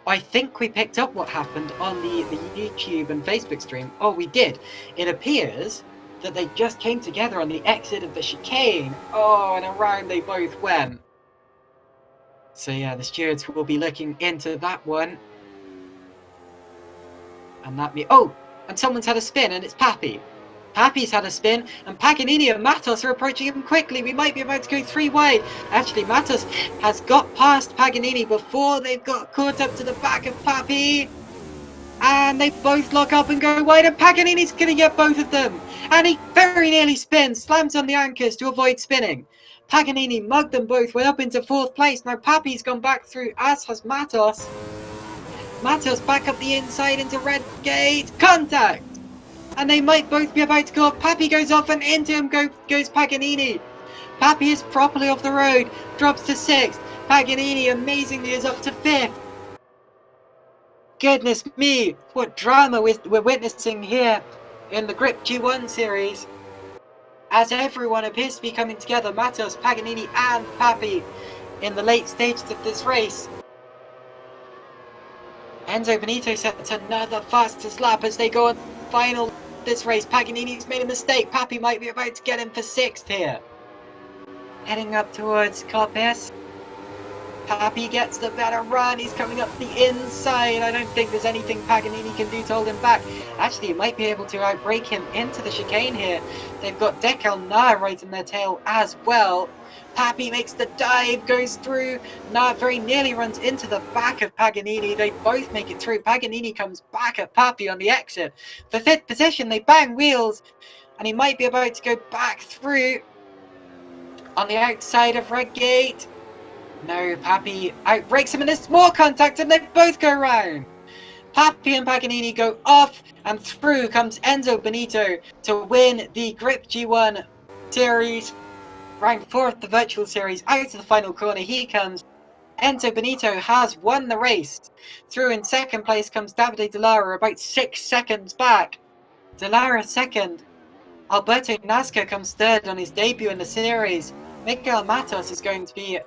I think we picked up what happened on the YouTube and Facebook stream. Oh, we did. It appears that they just came together on the exit of the chicane. Oh, and around they both went. So yeah, the stewards will be looking into that one. And that and someone's had a spin, and it's Pappy. Pappy's had a spin, and Paganini and Matos are approaching him quickly. We might be about to go 3 wide. Actually, Matos has got past Paganini before they've got caught up to the back of Pappy. And they both lock up and go wide, and Paganini's going to get both of them. And he very nearly spins, slams on the anchors to avoid spinning. Paganini mugged them both, went up into 4th place. Now Pappy's gone back through, as has Matos. Matos back up the inside into red gate. Contact! And they might both be about to go off. Pappy goes off, and into him goes Paganini. Pappy is properly off the road, drops to 6th. Paganini amazingly is up to 5th. Goodness me, what drama we're witnessing here in the Griiip G1 series. As everyone appears to be coming together, Matos, Paganini and Pappy in the late stages of this race. Enzo Benito sets another fastest lap as they go on final this race. Paganini's made a mistake. Pappy might be about to get him for 6th here. Heading up towards Coppice. Papi gets the better run. He's coming up the inside. I don't think there's anything Paganini can do to hold him back. Actually, he might be able to outbrake him into the chicane here. They've got Dekel Na right in their tail as well. Papi makes the dive, goes through. Na very nearly runs into the back of Paganini. They both make it through. Paganini comes back at Papi on the exit. For 5th position, they bang wheels. And he might be about to go back through on the outside of Red Gate. No, Papi outbreaks him and there's more contact and they both go round. Papi and Paganini go off and through comes Enzo Benito to win the Griiip G1 series. Round 4 of the virtual series, out to the final corner he comes. Enzo Benito has won the race. Through in 2nd place comes Davide De Lara, about 6 seconds back. De Lara 2nd. Alberto Nasca comes 3rd on his debut in the series. Miguel Matos is going to be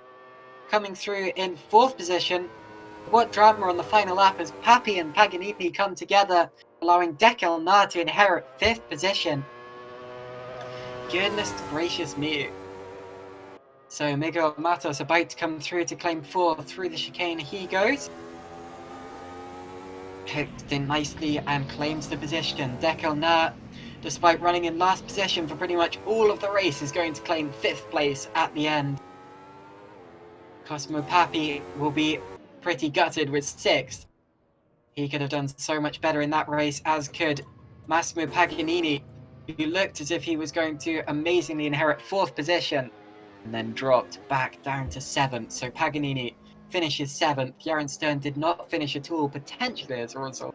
coming through in 4th position. What drama on the final lap as Papi and Paganini come together, allowing Dekel Na to inherit 5th position. Goodness gracious me. So Miguel Matos about to come through to claim 4th. Through the chicane he goes. Hooked in nicely and claims the position. Dekel Na, despite running in last position for pretty much all of the race, is going to claim 5th place at the end. Cosmo Papi will be pretty gutted with 6th. He could have done so much better in that race, as could Massimo Paganini, who looked as if he was going to amazingly inherit 4th position, and then dropped back down to 7th. So Paganini finishes 7th. Jaren Stern did not finish at all, potentially as a result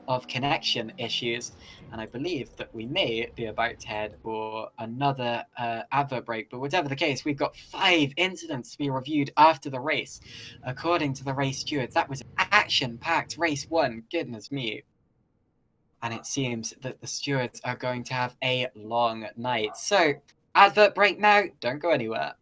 of connection issues, and I believe that we may be about to head for another advert break. But whatever the case, we've got 5 incidents to be reviewed after the race. According to the race stewards, that was an action-packed race 1, goodness me. And it seems that the stewards are going to have a long night. So, advert break now, don't go anywhere.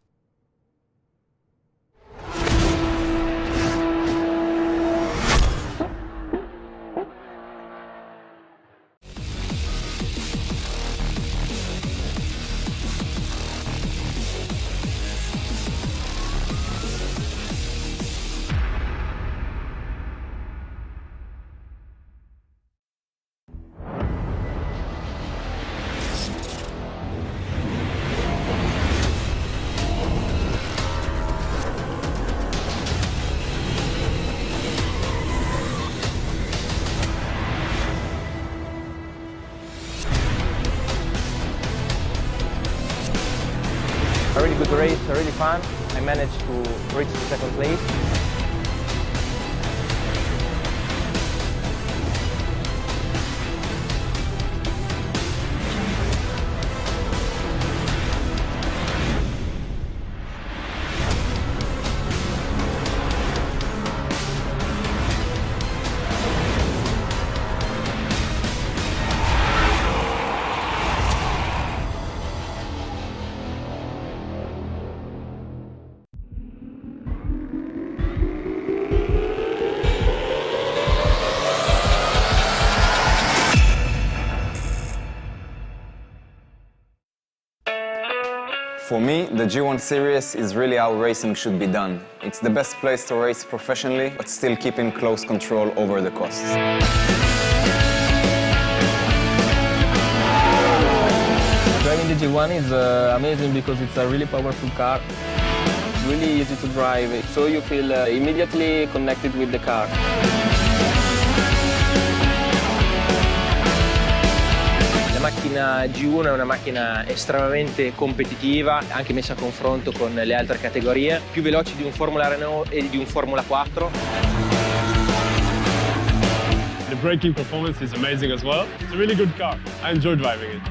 A really good race, really fun. I managed to reach the 2nd place.
For me, the G1 series is really how racing should be done. It's the best place to race professionally, but still keeping close control over the costs.
Driving the G1 is amazing because it's a really powerful car. It's really easy to drive, so you feel immediately connected with the car.
La macchina G1 è una macchina estremamente competitiva, anche messa a confronto con le altre categorie, più veloci di un Formula Renault e di un Formula 4.
The braking performance is amazing as well. It's a really good car. I enjoy driving it.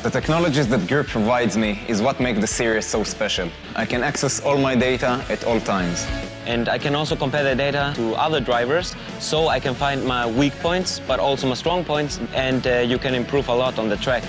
The technologies that Griiip provides me is what makes the series so special. I can access all my data at all times.
And I can also compare the data to other drivers, so I can find my weak points, but also my strong points, and you can improve a lot on the track.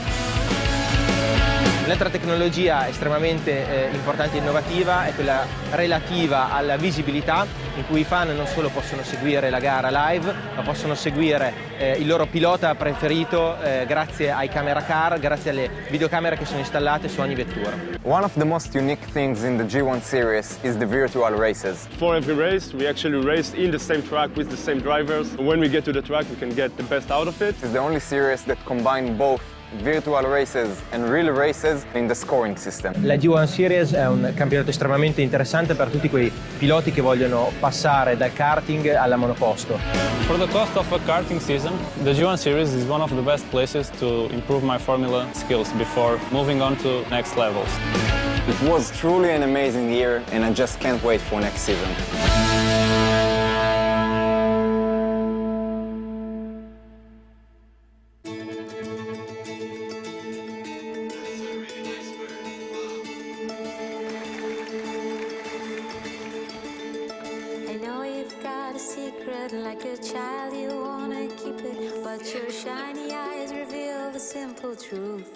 L'altra tecnologia estremamente importante e innovativa è quella relativa alla visibilità, in cui i fan non solo possono seguire la gara live, ma possono seguire il loro pilota preferito grazie ai camera car, grazie alle videocamere che sono installate su ogni vettura.
One of the most unique things in the G1 series is the virtual races.
For every race, we actually race in the same track with the same drivers. When we get to the track, we can get the best out of it.
It's the only series that combine both virtual races and real races in the scoring system.
La G1 Series è un campionato estremamente interessante per tutti quei piloti che vogliono passare dal karting alla monoposto.
For the cost of a karting season, the G1 Series is one of the best places to improve my formula skills before moving on to next levels.
It was truly an amazing year and I just can't wait for next season.
Like a child, you wanna keep it, but your shiny eyes reveal the simple truth.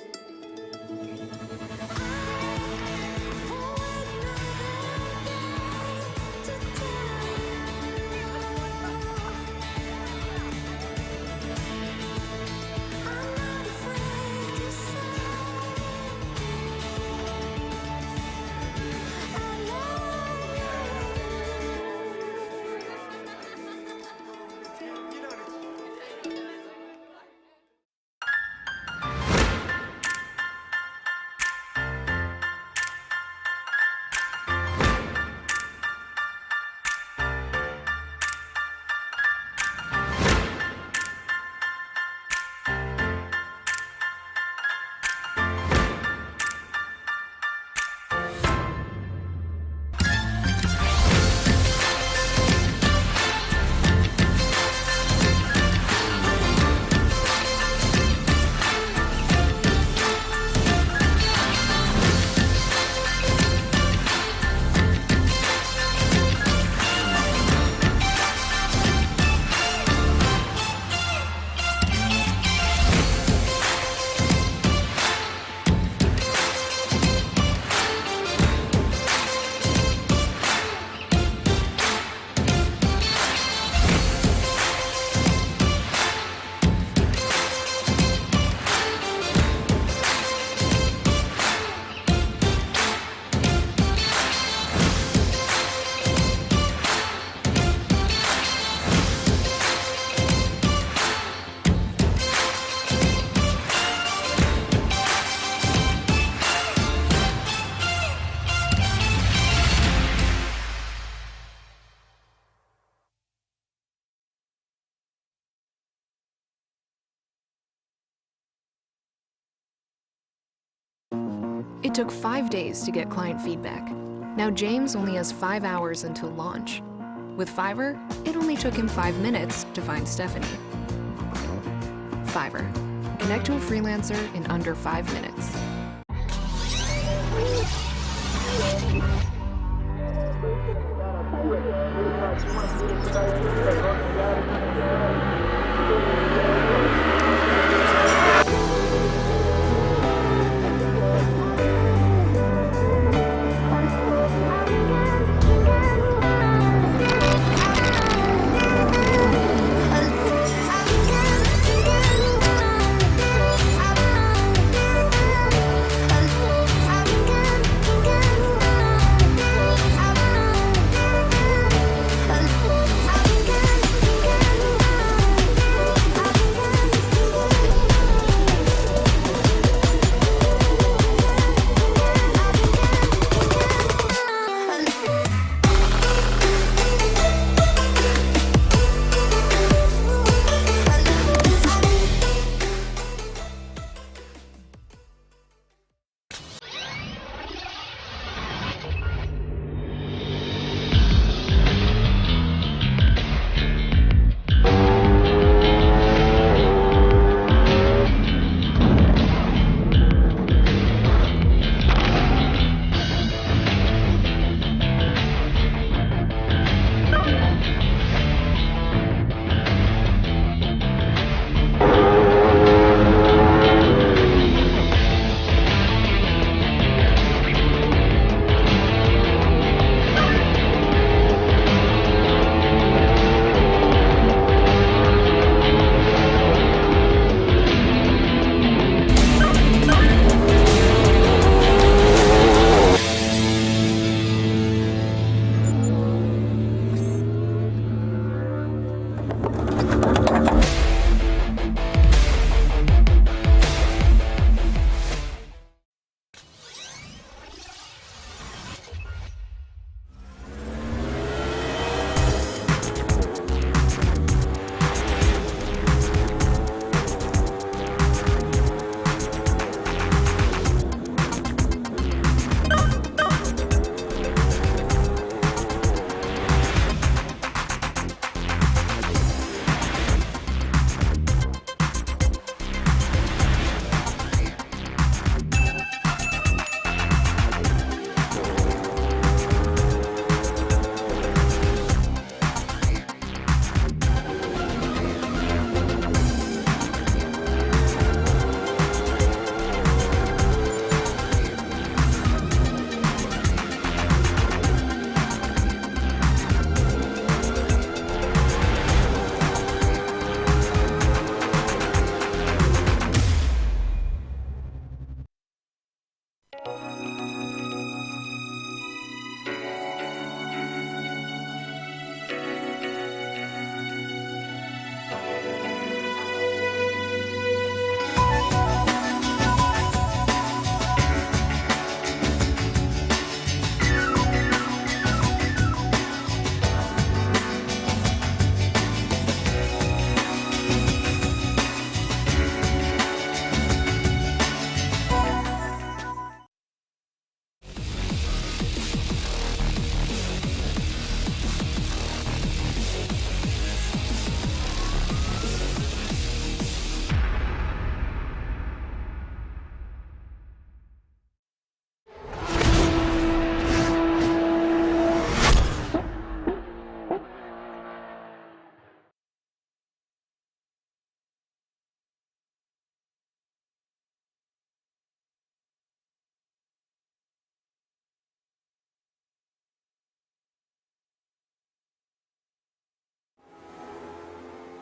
It took 5 days to get client feedback. Now James only has 5 hours until launch. With Fiverr, it only took him 5 minutes to find Stephanie. Fiverr. Connect to a freelancer in under 5 minutes.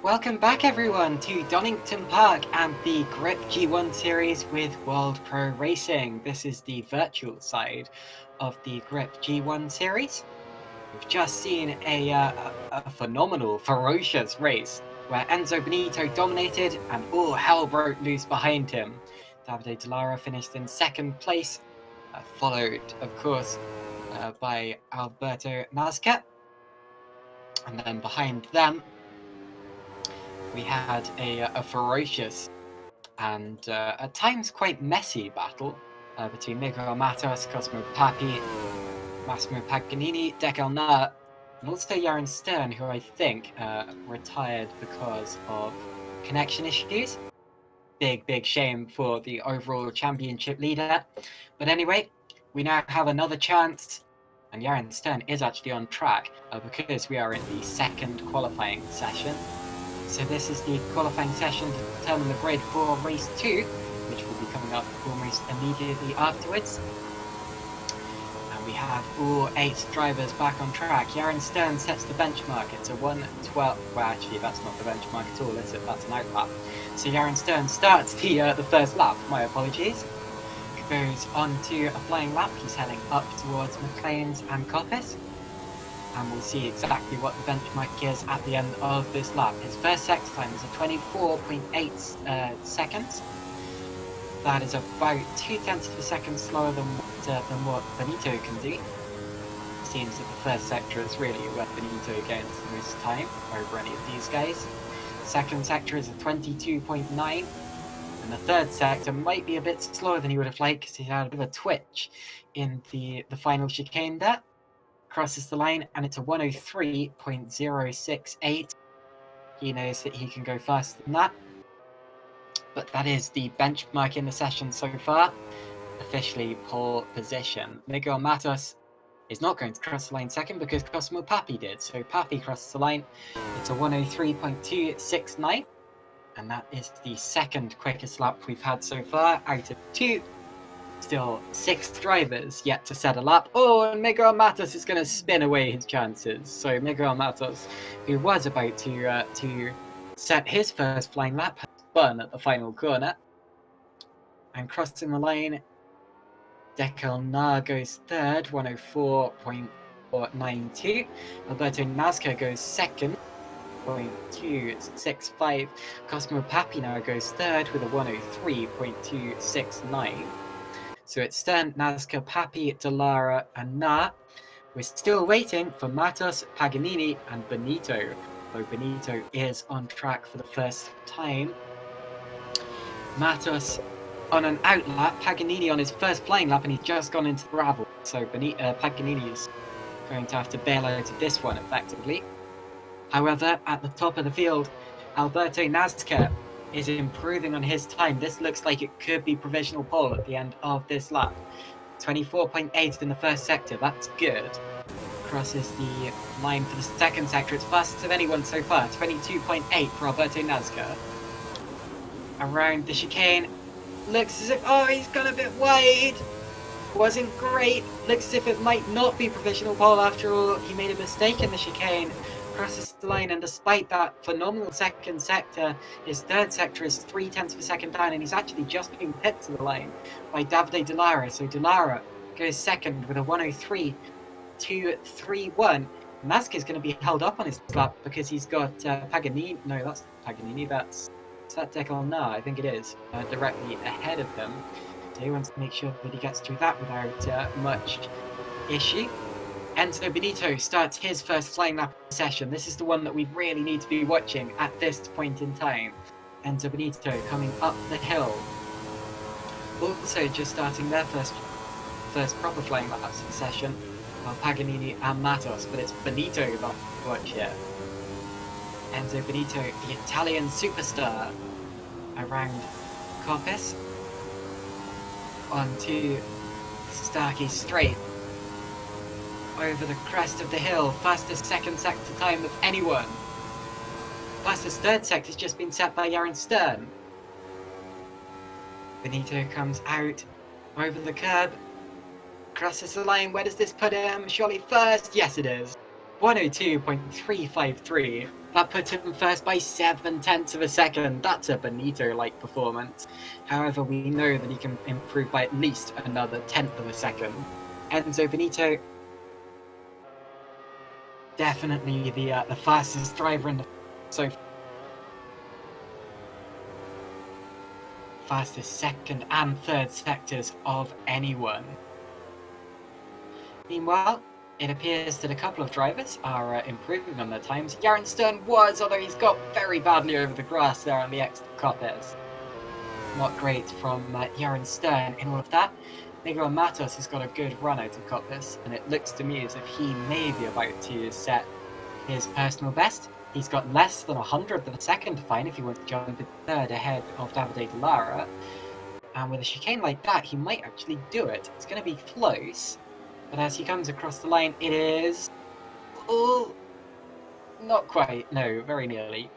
welcome back everyone to Donington Park and the Griiip G1 series with World Pro Racing. This is the virtual side of the Griiip G1 series. We've just seen a phenomenal, ferocious race where Enzo Benito dominated and all hell broke loose behind him. Davide Dallara finished in second place, followed, of course, by Alberto Nasca. And then behind them, we had a ferocious and at times quite messy battle between Miguel Matos, Cosmo Papi, Massimo Paganini, Dekelna, and also Yaron Stern, who I think retired because of connection issues. Big shame for the overall championship leader. But anyway, we now have another chance, and Yaron Stern is actually on track because we are in the second qualifying session. So this is the qualifying session to determine the Grade 4 Race 2, which will be coming up almost immediately afterwards. And we have all 8 drivers back on track. Yaron Stern sets the benchmark. It's a 1:12. Well, actually, that's not the benchmark at all, is it? That's an outlap. So Yaron Stern starts the first lap. My apologies. Goes on to a flying lap. He's heading up towards McLean's and Coppice. And we'll see exactly what the benchmark is at the end of this lap. His first sector time is a 24.8 seconds. That is about 0.2 of a second slower than what Benito can do. Seems that the first sector is really where Benito gains the most time over any of these guys. Second sector is a 22.9. And the third sector might be a bit slower than he would have liked because he had a bit of a twitch in the final chicane there. Crosses the line and it's a 103.068. He knows that he can go faster than that. But that is the benchmark in the session so far. Officially pole position. Miguel Matos is not going to cross the line second because Cosmo Papi did. So Papi crosses the line. It's a 103.269. And that is the second quickest lap we've had so far out of 2. Still 6 drivers yet to set a lap. Oh, and Miguel Matos is going to spin away his chances. So Miguel Matos, who was about to set his first flying lap, has spun at the final corner. And crossing the line, Dekelna goes third, 104.492. Alberto Nasca goes second, 0.265. Cosmo Papi now goes third with a 103.269. So it's Stern, Nasca, Papi, Dallara, and Na. We're still waiting for Matos, Paganini, and Benito. Though Benito is on track for the first time. Matos on an outlap, Paganini on his first flying lap, and he's just gone into the gravel. So Paganini is going to have to bail out of this one effectively. However, at the top of the field, Alberto Nasca is improving on his time. This looks like it could be provisional pole at the end of this lap. 24.8 in the first sector, that's good. Crosses the line for the second sector. It's fastest of anyone so far, 22.8 for Alberto Nasca. Around the chicane, looks as if, oh, he's gone a bit wide. Wasn't great. Looks as if it might not be provisional pole after all. He made a mistake in the chicane. Crosses the line, and despite that phenomenal second sector, his third sector is 0.3 of a second down, and he's actually just been hit to the line by Davide Dallara. So Dallara goes second with a 103.231. Nasca is going to be held up on his lap because he's got Paganini. No, that's Paganini. That's that Dekelna, I think it is, directly ahead of him. So he wants to make sure that he gets through that without much issue. Enzo Benito starts his first flying lap session. This is the one that we really need to be watching at this point in time. Enzo Benito coming up the hill. Also just starting their first proper flying lap session. Well, Paganini and Matos, but it's Benito that we watch here. Enzo Benito, the Italian superstar, around Coppice. Onto Starkey Straight. Over the crest of the hill, fastest second sector time of anyone. Fastest third sector has just been set by Yaron Stern. Benito comes out over the curb, crosses the line. Where does this put him? Surely first? Yes, it is. 102.353. That puts him first by 7/10 of a second. That's a Benito-like performance. However, we know that he can improve by at least another 10th of a second. Enzo Benito, definitely the fastest driver in the so fastest second and third sectors of anyone. Meanwhile, it appears that a couple of drivers are improving on their times. Yaron Stern was, although he's got very badly over the grass there on the extra Copes. Not great from Yaron Stern in all of that. Miguel Matos has got a good run out of Copes, and it looks to me as if he may be about to set his personal best. He's got less than 100th of a second to find if he wants to jump in third ahead of Davide Dallara. And with a chicane like that, he might actually do it. It's going to be close. But as he comes across the line, it is... Oh, not quite. No, very nearly.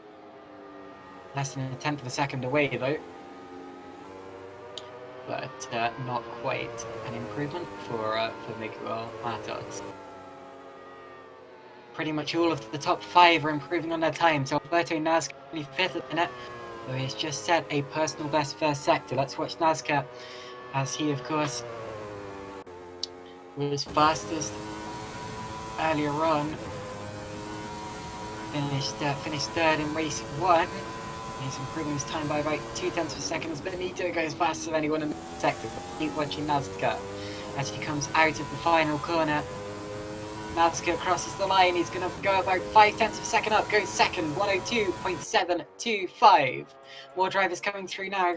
Less than a 10th of a second away, though. But not quite an improvement for Miguel Matos. Pretty much all of the top 5 are improving on their times. Alberto Nazca, 25th at the minute, though he's just set a personal best first sector. Let's watch Nazca, as he, of course, was fastest earlier on. Finished third in race 1. He's improving his time by about 0.2 of a second. Benito goes faster than anyone in the sector. Keep watching Nazca as he comes out of the final corner. Nazca crosses the line. He's going to go about 0.5 of a second up. Goes second, 102.725. More drivers coming through now.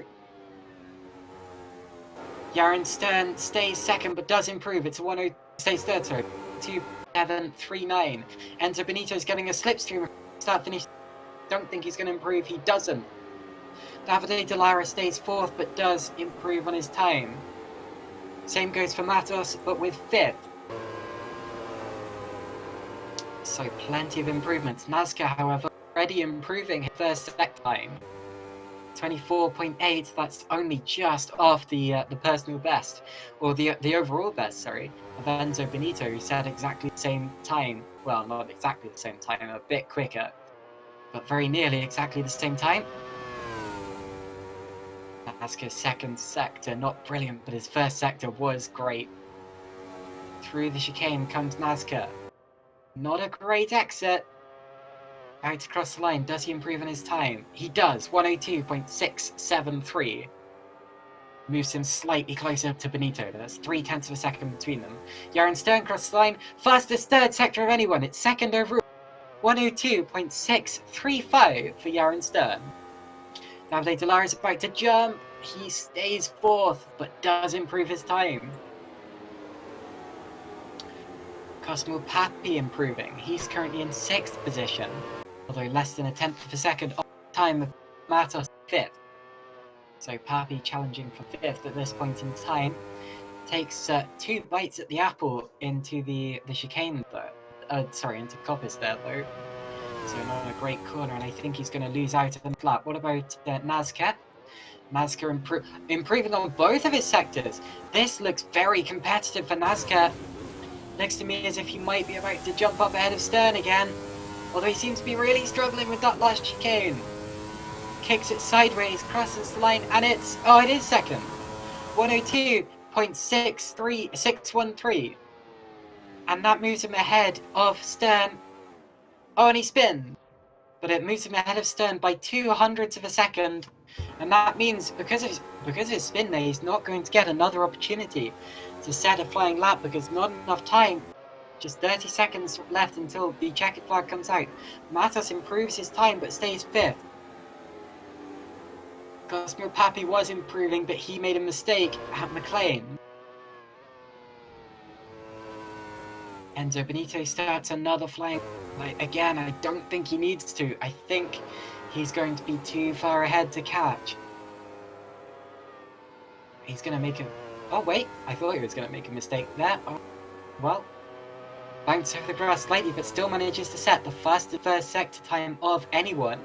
Yaron Stern stays second, but does improve. It's a stays third, sorry. 2.739. Enzo Benito's getting a slipstream. Start finish. Don't think he's going to improve. He doesn't. Davide Dallara stays fourth, but does improve on his time. Same goes for Matos, but with fifth. So plenty of improvements. Nazca, however, already improving his first sec time. 24.8, that's only just off the personal best, or the overall best, sorry, of Enzo Benito, who set exactly the same time. Well, not exactly the same time, a bit quicker, but very nearly exactly the same time. Nazca's second sector, not brilliant, but his first sector was great. Through the chicane comes Nazca. Not a great exit. Out to cross the line. Does he improve in his time? He does. 102.673. Moves him slightly closer to Benito. That's 0.3 of a second between them. Yaron Stern crosses the line. Fastest third sector of anyone. It's second overall. 102.635 for Yaron Stern. Davide Dallara is about to jump. He stays fourth, but does improve his time. Cosmo Papi improving. He's currently in 6th position, although less than a 10th of a second off time of Matos 5th. So Papi challenging for 5th at this point in time. Takes 2 bites at the apple into the chicane though. Into Coppice there though. So not a great corner, and I think he's going to lose out on the lap. What about Nazca? Nazca improving on both of his sectors. This looks very competitive for Nazca. Looks to me as if he might be about to jump up ahead of Stern again. Although he seems to be really struggling with that last chicane. Kicks it sideways, crosses the line, and it's... Oh, it is second. 102.63613. And that moves him ahead of Stern. Oh, and he spins. But it moves him ahead of Stern by 0.02 of a second. And that means, because of his spin there, he's not going to get another opportunity to set a flying lap because not enough time. Just 30 seconds left until the checkered flag comes out. Matos improves his time but stays 5th. Cosmo Papi was improving, but he made a mistake at McLean. Enzo Benito starts another flying. Again, I don't think he needs to. I think he's going to be too far ahead to catch. He's going to make a... Oh, wait. I thought he was going to make a mistake there. Oh, well. Bounce over the grass slightly, but still manages to set the fastest first sector time of anyone.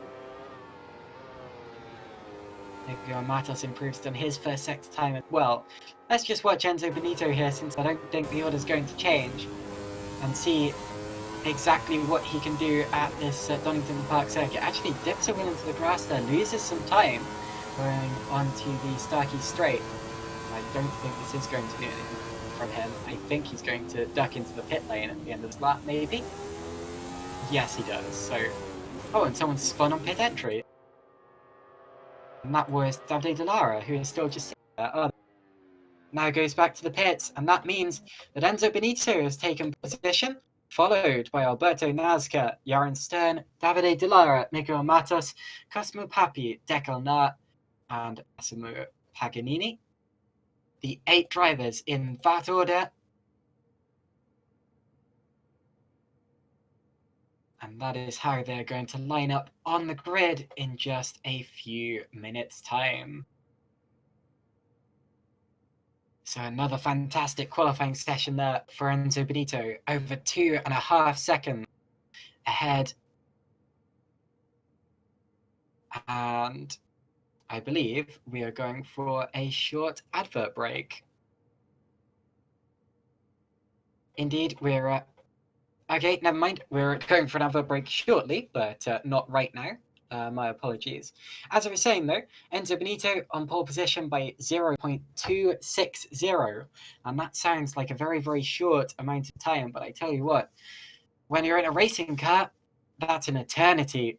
Miguel Matos improves on his first sector time as well. Let's just watch Enzo Benito here, since I don't think the order's going to change, and see exactly what he can do at this Donington Park circuit. Actually dips a wheel into the grass there, loses some time going onto the Starkey Straight. I don't think this is going to be anything from him. I think he's going to duck into the pit lane at the end of this lap, maybe? Yes, he does. So, oh, and someone spun on pit entry. And that was Davide Dallara, who is still just sitting there. Oh, now goes back to the pits, and that means that Enzo Benito has taken position, followed by Alberto Nazca, Yaron Stern, Davide Dallara, Miguel Matos, Cosimo Papi, Deckel Nart, and Massimo Paganini. The 8 drivers in that order. And that is how they're going to line up on the grid in just a few minutes' time. So another fantastic qualifying session there for Enzo Benito, over 2.5 seconds ahead. And I believe we are going for a short advert break. Indeed, we're... okay, never mind. We're going for an advert break shortly, but not right now. My apologies. As I was saying, though, Enzo Benito on pole position by 0.260. And that sounds like a very, very short amount of time. But I tell you what, when you're in a racing car, that's an eternity.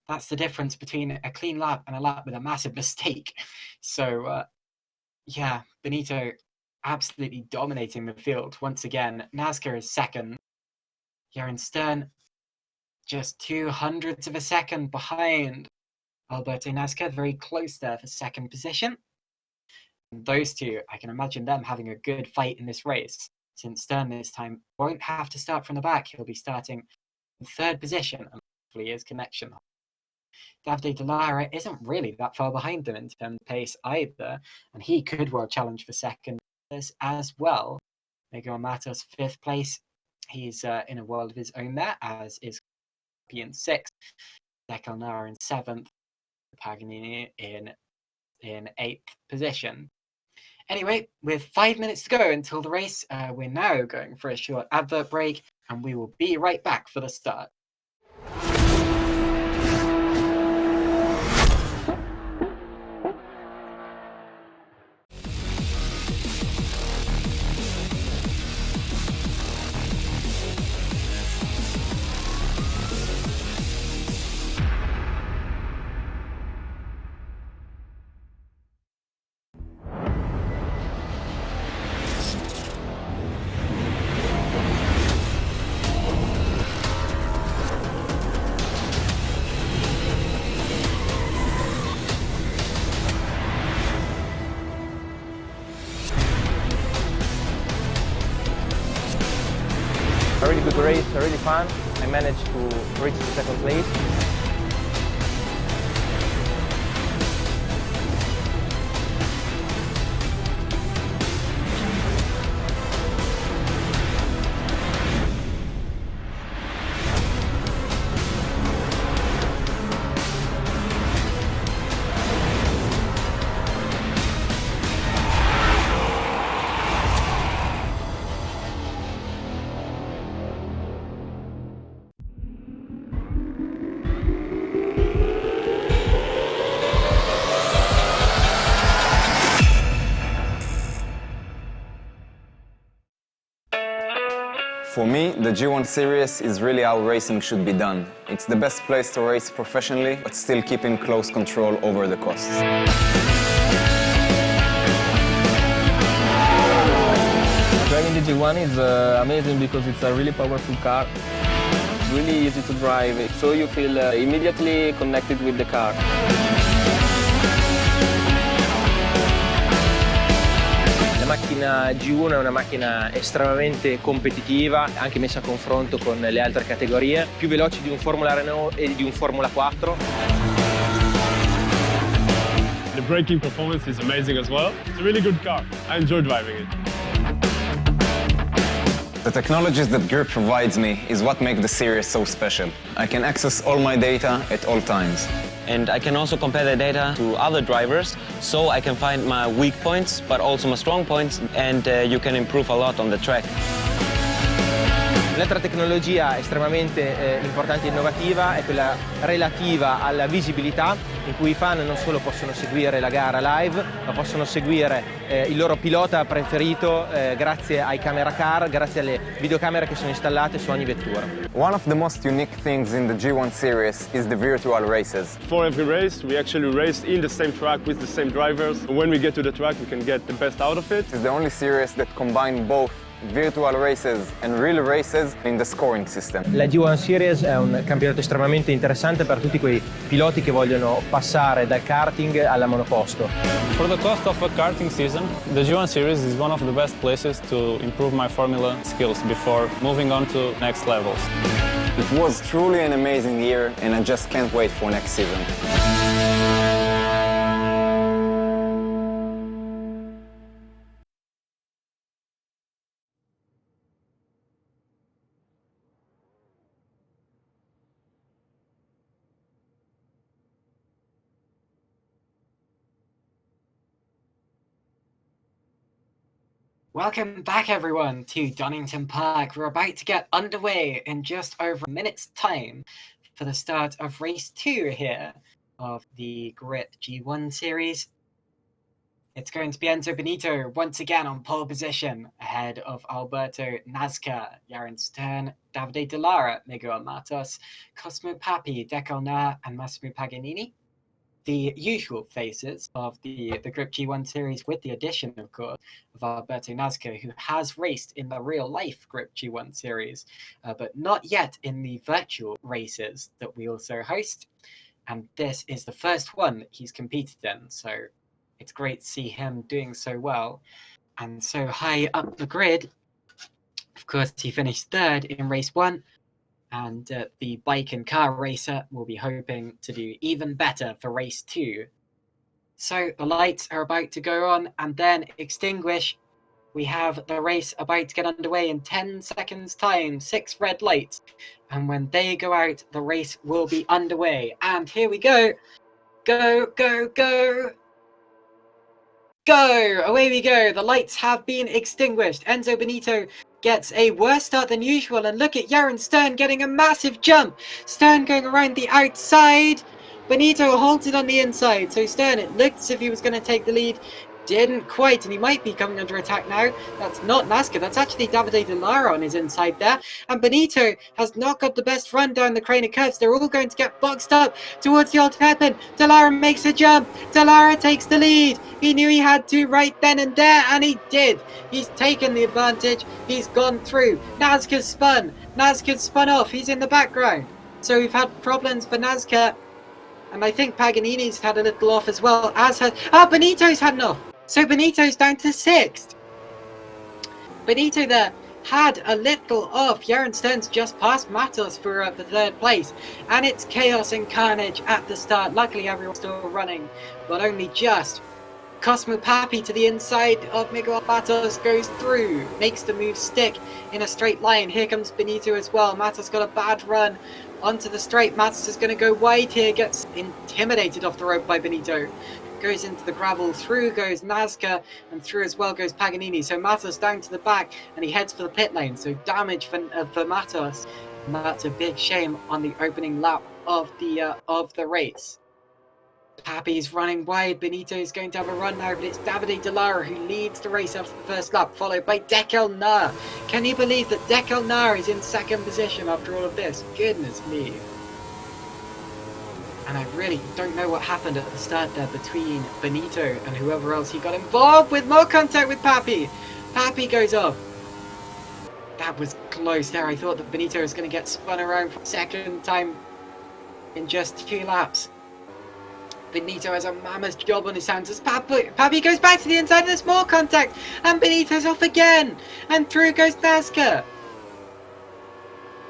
That's the difference between a clean lap and a lap with a massive mistake. So, yeah, Benito absolutely dominating the field once again. Nazca is second. Yaron Stern just 0.02 of a second behind Alberto Nazca, very close there for second position. And those two, I can imagine them having a good fight in this race, since Stern this time won't have to start from the back. He'll be starting in third position, and hopefully his connection. Davide Dallara isn't really that far behind them in terms of pace either, and he could well challenge for second as well. Miguel Matos, 5th place. He's in a world of his own there, as is in 6th. Deckel Nart in 7th. Paganini in 8th position. Anyway, with 5 minutes to go until the race, we're now going for a short advert break, and we will be right back for the start.
A really good race, really fun. I managed to reach the second place.
For me, the G1 Series is really how racing should be done. It's the best place to race professionally, but still keeping close control over the costs.
Driving the G1 is amazing because it's a really powerful car. It's really easy to drive, so you feel immediately connected with the car.
La macchina G1 è una macchina estremamente competitiva, anche messa a confronto con le altre categorie, più veloci di un Formula Renault e di un Formula 4.
The braking performance is amazing as well. It's a really good car. I enjoy driving it.
The technologies that Griiip provides me is what makes the series so special. I can access all my data at all times.
And I can also compare the data to other drivers, so I can find my weak points, but also my strong points, and you can improve a lot on the track.
L'altra tecnologia estremamente importante e innovativa è quella relativa alla visibilità, in cui i fan non solo possono seguire la gara live, ma possono seguire il loro pilota preferito grazie ai camera car, grazie alle videocamere che sono installate su ogni vettura.
One of the most unique things in the G1 series is the virtual races.
For every race, we actually race in the same track with the same drivers. When we get to the track, we can get the best out of it.
It's the only series that combine both virtual races and real races in the scoring system.
La G1 Series è un campionato estremamente interessante per tutti quei piloti che vogliono passare dal karting alla monoposto.
For the cost of a karting season, the G1 Series is one of the best places to improve my formula skills before moving on to next levels.
It was truly an amazing year and I just can't wait for next season.
Welcome back, everyone, to Donington Park. We're about to get underway in just over a minute's time for the start of race 2 here of the Griiip G1 series. It's going to be Enzo Benito once again on pole position, ahead of Alberto Nazca, Yaron Stern, Davide Dallara, Miguel Matos, Cosmo Papi, Deckel Nar, and Massimo Paganini. The usual faces of the Griiip G1 series, with the addition, of course, of Alberto Nazca, who has raced in the real-life Griiip G1 series, but not yet in the virtual races that we also host. And this is the first one he's competed in, so it's great to see him doing so well and so high up the grid. Of course, he finished third in race 1. And the bike and car racer will be hoping to do even better for race 2. So the lights are about to go on and then extinguish. We have the race about to get underway in 10 seconds time, 6 red lights. And when they go out, the race will be underway. And here we go. Go, go, go. Go! Away we go. The lights have been extinguished. Enzo Benito gets a worse start than usual, and look at Yaron Stern getting a massive jump. Stern going around the outside. Benito halted on the inside, so Stern, it looked as if he was going to take the lead. Didn't quite, and he might be coming under attack now. That's not Nazca, that's actually Davide Dallara on his inside there. And Benito has not got the best run down the crane of curves. They're all going to get boxed up towards the old hairpin. Dallara makes a jump. Dallara takes the lead. He knew he had to right then and there, and he did. He's taken the advantage. He's gone through. Nazca's spun. Nazca's spun off. He's in the background. So we've had problems for Nazca. And I think Paganini's had a little off as well, as has... Benito's had an off. So Benito's down to 6th. Benito there had a little off. Yaron Stern's just past Matos for 3rd place. And it's chaos and carnage at the start. Luckily everyone's still running, but only just. Cosmo Papi to the inside of Miguel Matos goes through. Makes the move stick in a straight line. Here comes Benito as well. Matos got a bad run onto the straight. Matos is going to go wide here. Gets intimidated off the rope by Benito. Goes into the gravel, through goes Nazca, and through as well goes Paganini. So Matos down to the back, and he heads for the pit lane. So damage for Matos, and that's a big shame on the opening lap of the race. Papi's running wide. Benito is going to have a run now, but it's Davide Dallara who leads the race after the first lap, followed by Deckel Nar. Can you believe that Deckel Nar is in 2nd position after all of this? Goodness me. And I really don't know what happened at the start there between Benito and whoever else he got involved with. More contact with Papi. Papi goes off. That was close there. I thought that Benito was going to get spun around for a second time in just 2 laps. Benito has a mammoth job on his hands as Papi goes back to the inside and there's more contact. And Benito's off again. And through goes Nazca.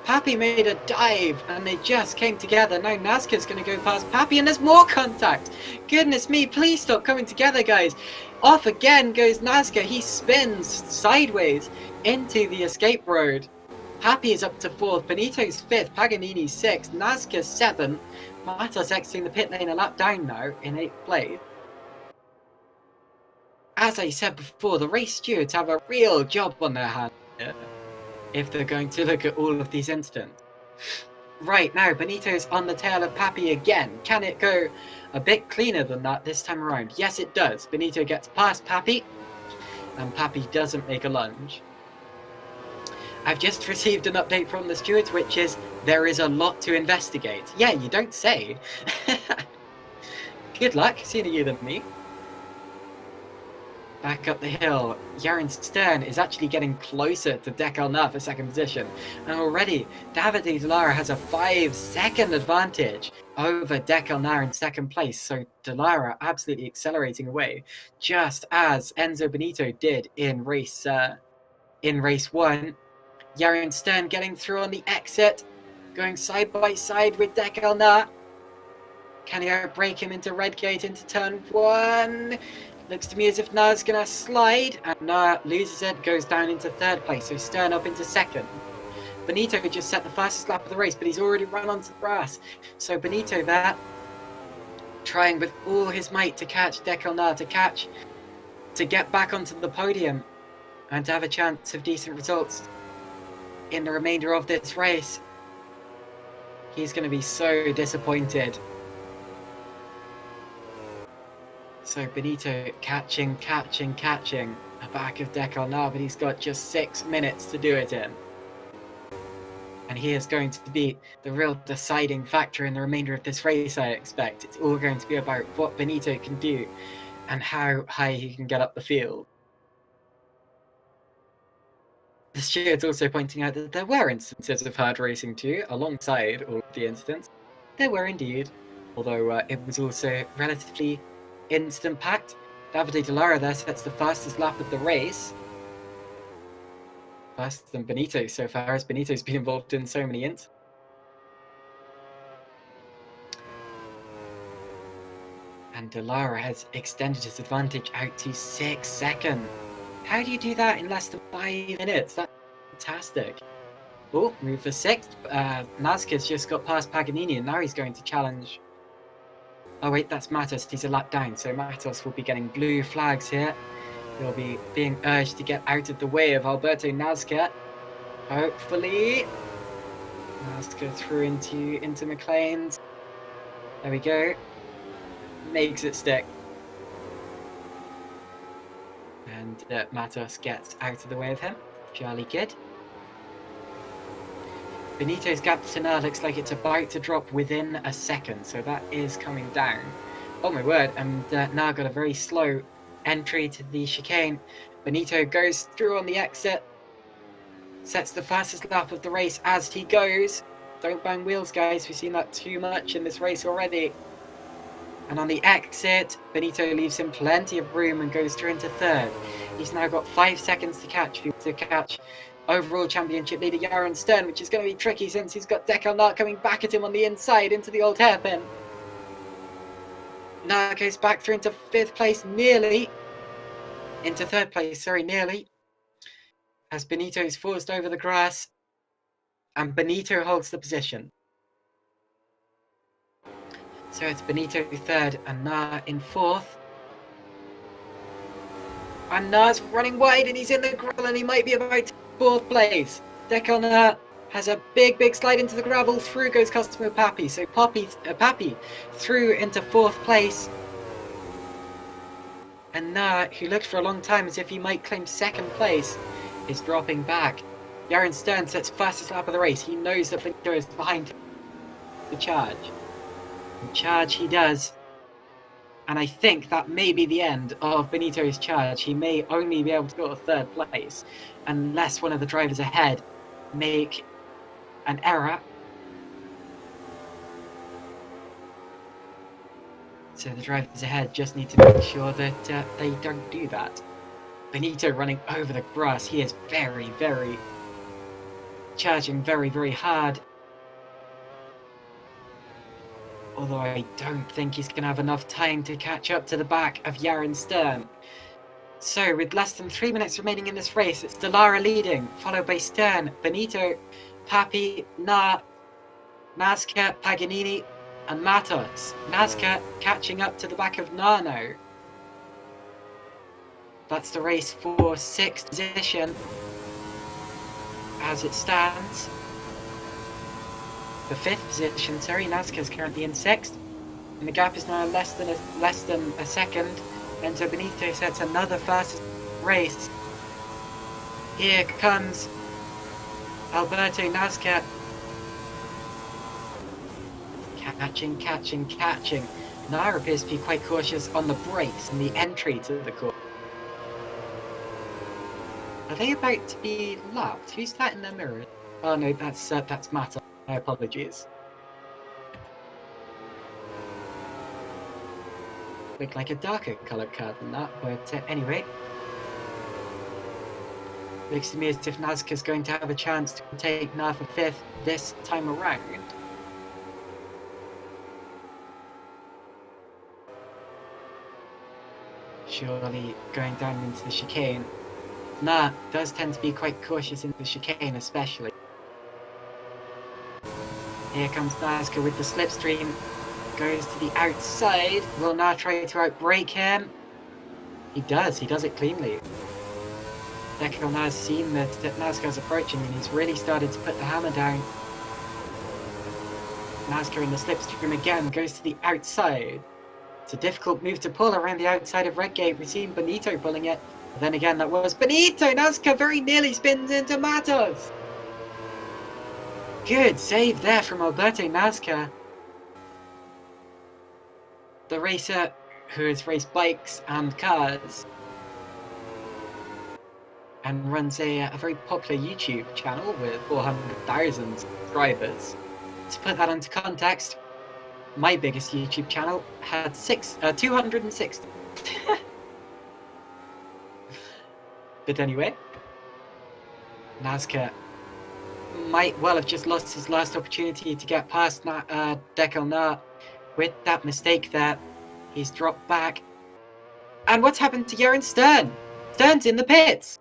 Papi made a dive and they just came together. Now Nazca's going to go past Papi and there's more contact. Goodness me, please stop coming together, guys. Off again goes Nazca. He spins sideways into the escape road. Papi is up to 4th. Benito's 5th. Paganini's 6th. Nazca 7th. Matos exiting the pit lane a lap down now in 8th place. As I said before, the race stewards have a real job on their hands here. if they're going to look at all of these incidents. Right, now Benito's on the tail of Pappy again. Can it go a bit cleaner than that this time around? Yes, it does. Benito gets past Pappy, and Pappy doesn't make a lunge. I've just received an update from the stewards, which is there is a lot to investigate. Yeah, you don't say. Good luck, sooner you than me. Back up the hill, Yaron Stern is actually getting closer to Dekalna for second position, and already Davide Dallara has a 5-second advantage over Dekalna in second place, so Dallara absolutely accelerating away, just as Enzo Benito did in race 1. Yaron Stern getting through on the exit, going side by side with Dekalna. Can he outbrake him into Redgate into turn 1? Looks to me as if Na's gonna slide, and Na loses it, goes down into third place, so Stern up into second. Benito just set the fastest lap of the race, but he's already run onto the grass. So Benito there, trying with all his might to catch Dekalna, to get back onto the podium, and to have a chance of decent results in the remainder of this race. He's gonna be so disappointed. So Benito catching the back of Dekalna, but he's got just 6 minutes to do it in. And he is going to be the real deciding factor in the remainder of this race, I expect. It's all going to be about what Benito can do and how high he can get up the field. The steward's also pointing out that there were instances of hard racing too, alongside all of the incidents. There were indeed, although it was also relatively incident-packed. Davide Dallara there sets the fastest lap of the race. Faster than Benito so far, as Benito's been involved in so many incidents. And Dallara has extended his advantage out to 6 seconds. How do you do that in less than 5 minutes? That's fantastic. Oh, move for 6th. Nazca's just got past Paganini, and now he's going to challenge. Oh wait, that's Matos. He's a lap down, so Matos will be getting blue flags here. He'll be being urged to get out of the way of Alberto Nazca. Hopefully. Nazca through into McLean's. There we go. Makes it stick. And Matos gets out of the way of him. Jolly good. Benito's gap to Na looks like it's about to drop within a second, so that is coming down. Oh my word, and Na got a very slow entry to the chicane. Benito goes through on the exit, sets the fastest lap of the race as he goes. Don't bang wheels, guys, we've seen that too much in this race already. And on the exit, Benito leaves him plenty of room and goes through into third. He's now got 5 seconds to catch overall championship leader Yaron Stern, which is going to be tricky since he's got Dekalna coming back at him on the inside into the old hairpin. Now goes back through into 5th place, nearly. Into 3rd place, sorry, nearly. As Benito is forced over the grass. And Benito holds the position. So it's Benito 3rd and Na in 4th. And Na's running wide and he's in the gravel and he might be about to 4th place. Dekalna has a big slide into the gravel. Through goes Customer Pappy. So Pappy through into 4th place. And Na, who looked for a long time as if he might claim 2nd place, is dropping back. Yaron Stern sets fastest lap of the race. He knows that Benito is behind the charge. And charge he does. And I think that may be the end of Benito's charge. He may only be able to go to 3rd place unless one of the drivers ahead make an error. So the drivers ahead just need to make sure that they don't do that. Benito running over the grass. He is very charging very hard. Although I don't think he's going to have enough time to catch up to the back of Yaron Stern. So with less than 3 minutes remaining in this race, it's Dallara leading, followed by Stern, Benito, Pappy, Na, Nazca, Paganini, and Matos. Nazca catching up to the back of Na now. That's the race for 6th position. as it stands. The 5th position, sorry, NASCAR is currently in 6th. And the gap is now less than a second. Enzo Benito sets another fastest race. Here comes Alberto Nasca. Catching. Nair appears to be quite cautious on the brakes and the entry to the course. Are they about to be lapped? Who's that in their mirror? Oh no, that's Mata. My apologies. Look like a darker coloured car than that, but anyway. Looks to me as if Nazca's going to have a chance to take Nair for 5th this time around. Surely going down into the chicane. Nair does tend to be quite cautious in the chicane especially. Here comes Nazca with the slipstream. Goes to the outside. Will Nair try to outbrake him? He does it cleanly. Deckel now has seen that Nazca's approaching and he's really started to put the hammer down. Nazca in the slipstream again goes to the outside. It's a difficult move to pull around the outside of Redgate. We've seen Benito pulling it. But then again, that was Benito! Nazca very nearly spins into Matos! Good save there from Alberto Nazca. The racer who has raced bikes and cars and runs a very popular YouTube channel with 400,000 subscribers. To put that into context, my biggest YouTube channel had 260. But anyway, Nazca might well have just lost his last opportunity to get past Deckel Nair. With that mistake there, he's dropped back. And what's happened to Jeroen Stern? Stern's in the pits!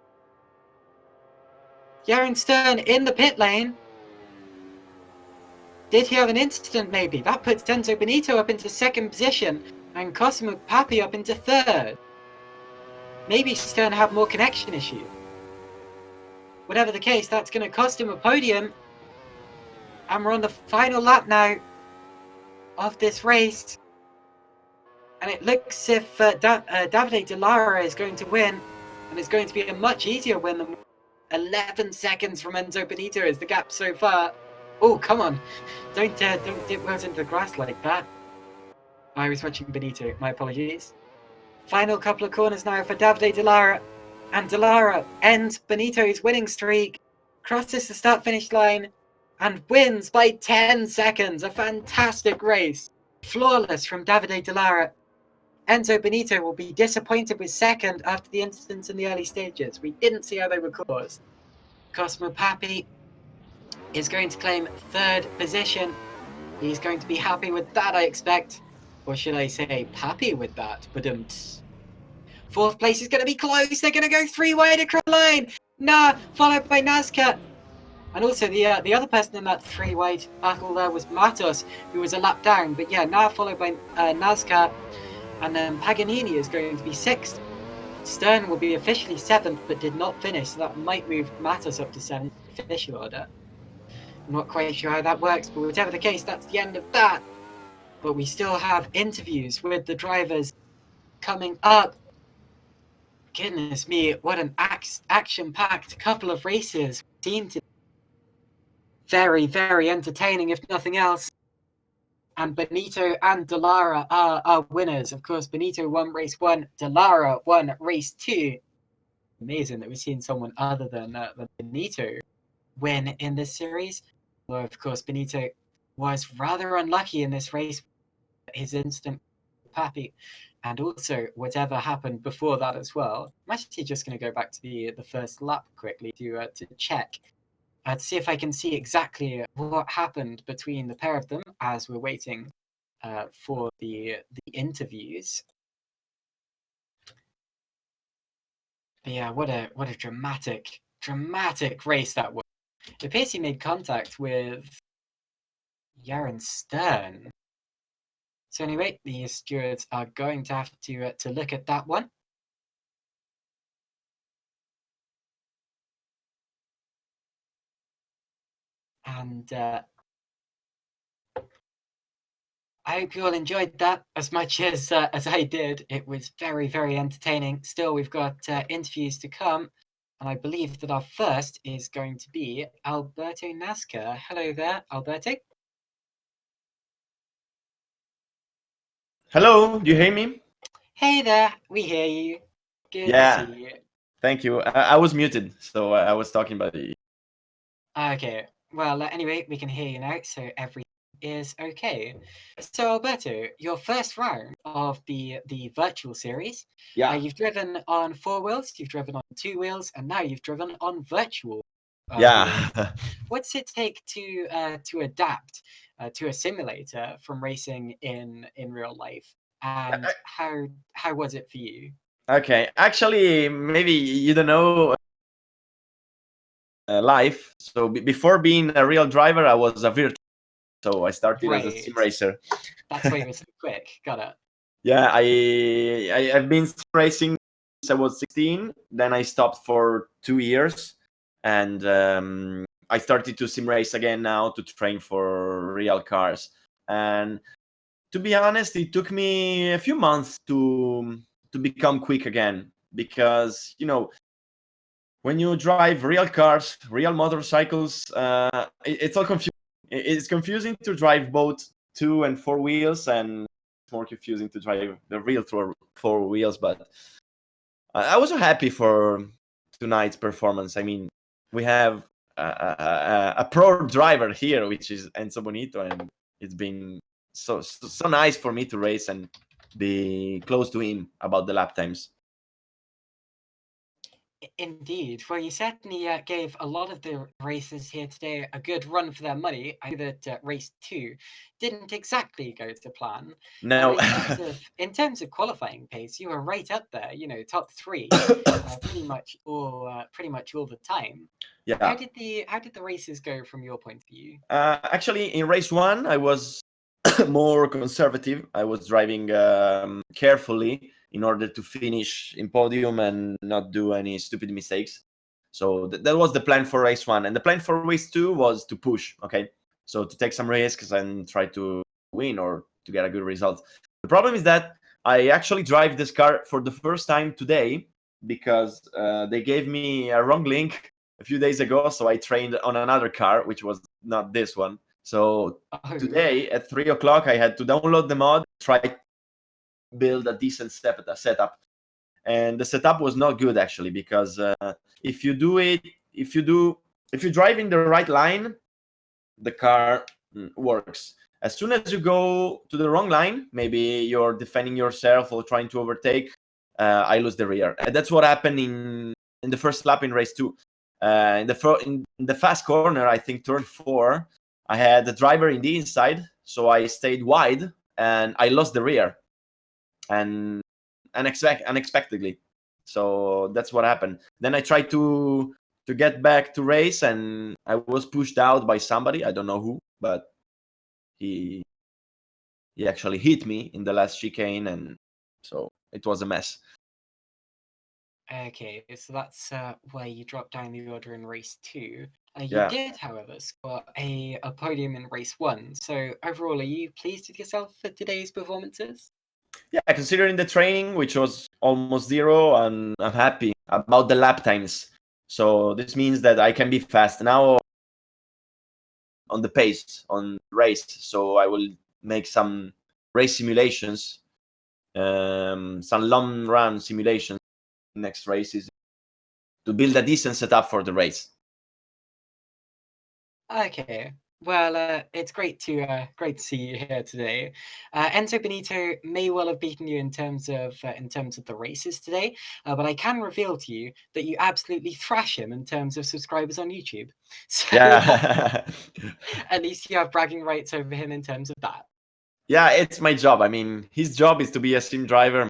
Jeroen Stern in the pit lane. Did he have an incident maybe? That puts Enzo Benito up into 2nd position and Cosimo Papi up into 3rd. Maybe Stern had more connection issues. Whatever the case, that's going to cost him a podium. And we're on the final lap now of this race. And it looks as if Davide Di Lara is going to win. And it's going to be a much easier win than 11 seconds from Enzo Benito is the gap so far. Oh, come on. Don't dip wheels into the grass like that. I was watching Benito. My apologies. Final couple of corners now for Davide Di Lara. And Di Lara ends Benito's winning streak. Crosses the start-finish line. And wins by 10 seconds. A fantastic race. Flawless from Davide Di Lara. Enzo Benito will be disappointed with 2nd after the incidents in the early stages. We didn't see how they were caused. Cosimo Papi is going to claim 3rd position. He's going to be happy with that, I expect. Or should I say, happy with that? But 4th place is going to be close. They're going to go 3 wide across the line. Nair, followed by Nazca. And also the other person in that 3 wide battle there was Matos, who was a lap down. But yeah, Nair followed by Nazca. And then Paganini is going to be 6th. Stern will be officially 7th, but did not finish, so that might move Matos up to 7th official order. I'm not quite sure how that works, but whatever the case, that's the end of that. But we still have interviews with the drivers coming up. Goodness me, what an action-packed couple of races we've seen today. Very, very entertaining, if nothing else. And Benito and Di Lara are winners. Of course, Benito won race 1, Di Lara won race 2. Amazing that we've seen someone other than Benito win in this series. Well, of course, Benito was rather unlucky in this race. His instant Papi, and also whatever happened before that as well. I'm actually just going to go back to the first lap quickly to check. To see if I can see exactly what happened between the pair of them as we're waiting for the interviews. But yeah, what a dramatic race that was. It appears he made contact with Jeroen Stern. So anyway, the stewards are going to have to look at that one. And I hope you all enjoyed that as much as I did. It was very, very entertaining. Still, we've got interviews to come, and I believe that our first is going to be Alberto Nazca. Hello there, Alberto.
Hello, do you hear me?
Hey there, we hear you. Good
Yeah.
to see you.
Thank you. I was muted, so I was talking about it.
Okay, well, anyway, we can hear you now, so everything is okay. So, Alberto, your first round of the virtual series,
Yeah.
you've driven on 4 wheels, you've driven on 2 wheels, and now you've driven on virtual. wheels.
Yeah.
What's it take to adapt to a simulator from racing in real life, and how was it for you?
Okay. Actually, maybe you don't know life. So before being a real driver, I was a virtual. So I started as a sim
Right.
racer.
That's why you were so quick. Got it.
Yeah, I've been sim racing since I was 16. Then I stopped for 2 years, and I started to sim race again now to train for real cars. And to be honest, it took me a few months to become quick again, because when you drive real cars, real motorcycles, it's all confusing. It's confusing to drive both 2 and 4 wheels, and it's more confusing to drive the real 4 wheels. But I was so happy for tonight's performance. I mean, we have a pro driver here, which is Enzo Bonito, and it's been so nice for me to race and be close to him about the lap times.
Indeed. Well, you certainly gave a lot of the races here today a good run for their money. I know that race 2 didn't exactly go to plan.
No.
In terms of qualifying pace, you were right up there. Top 3, pretty much all the time.
Yeah.
How did the races go from your point of view?
Actually, in race 1, I was more conservative. I was driving carefully in order to finish in podium and not do any stupid mistakes. So that was the plan for race 1. And the plan for race 2 was to push, okay? So to take some risks and try to win or to get a good result. The problem is that I actually drive this car for the first time today, because they gave me a wrong link a few days ago. So I trained on another car, which was not this one. So today at 3 o'clock, I had to download the mod, try to build a decent setup. And the setup was not good, actually, because if you drive in the right line, the car works. As soon as you go to the wrong line, maybe you're defending yourself or trying to overtake, I lose the rear. And that's what happened in the first lap in race 2. In the fast corner, I think turn 4, I had the driver in the inside, so I stayed wide and I lost the rear, and unexpectedly. So that's what happened. Then I tried to get back to race, and I was pushed out by somebody. I don't know who, but he actually hit me in the last chicane, and so it was a mess.
Okay, so that's where you dropped down the order in race 2. You
Yeah.
did, however, score a podium in race 1. So overall, are you pleased with yourself for today's performances?
Yeah, considering the training, which was almost 0, and I'm happy about the lap times. So this means that I can be fast now on the pace on race. So I will make some race simulations, some long run simulations next races to build a decent setup for the race.
Okay. Well, it's great to see you here today. Enzo Benito may well have beaten you in terms of the races today, but I can reveal to you that you absolutely thrash him in terms of subscribers on YouTube. So
Yeah.
at least you have bragging rights over him in terms of that.
Yeah, it's my job. I mean, his job is to be a sim driver.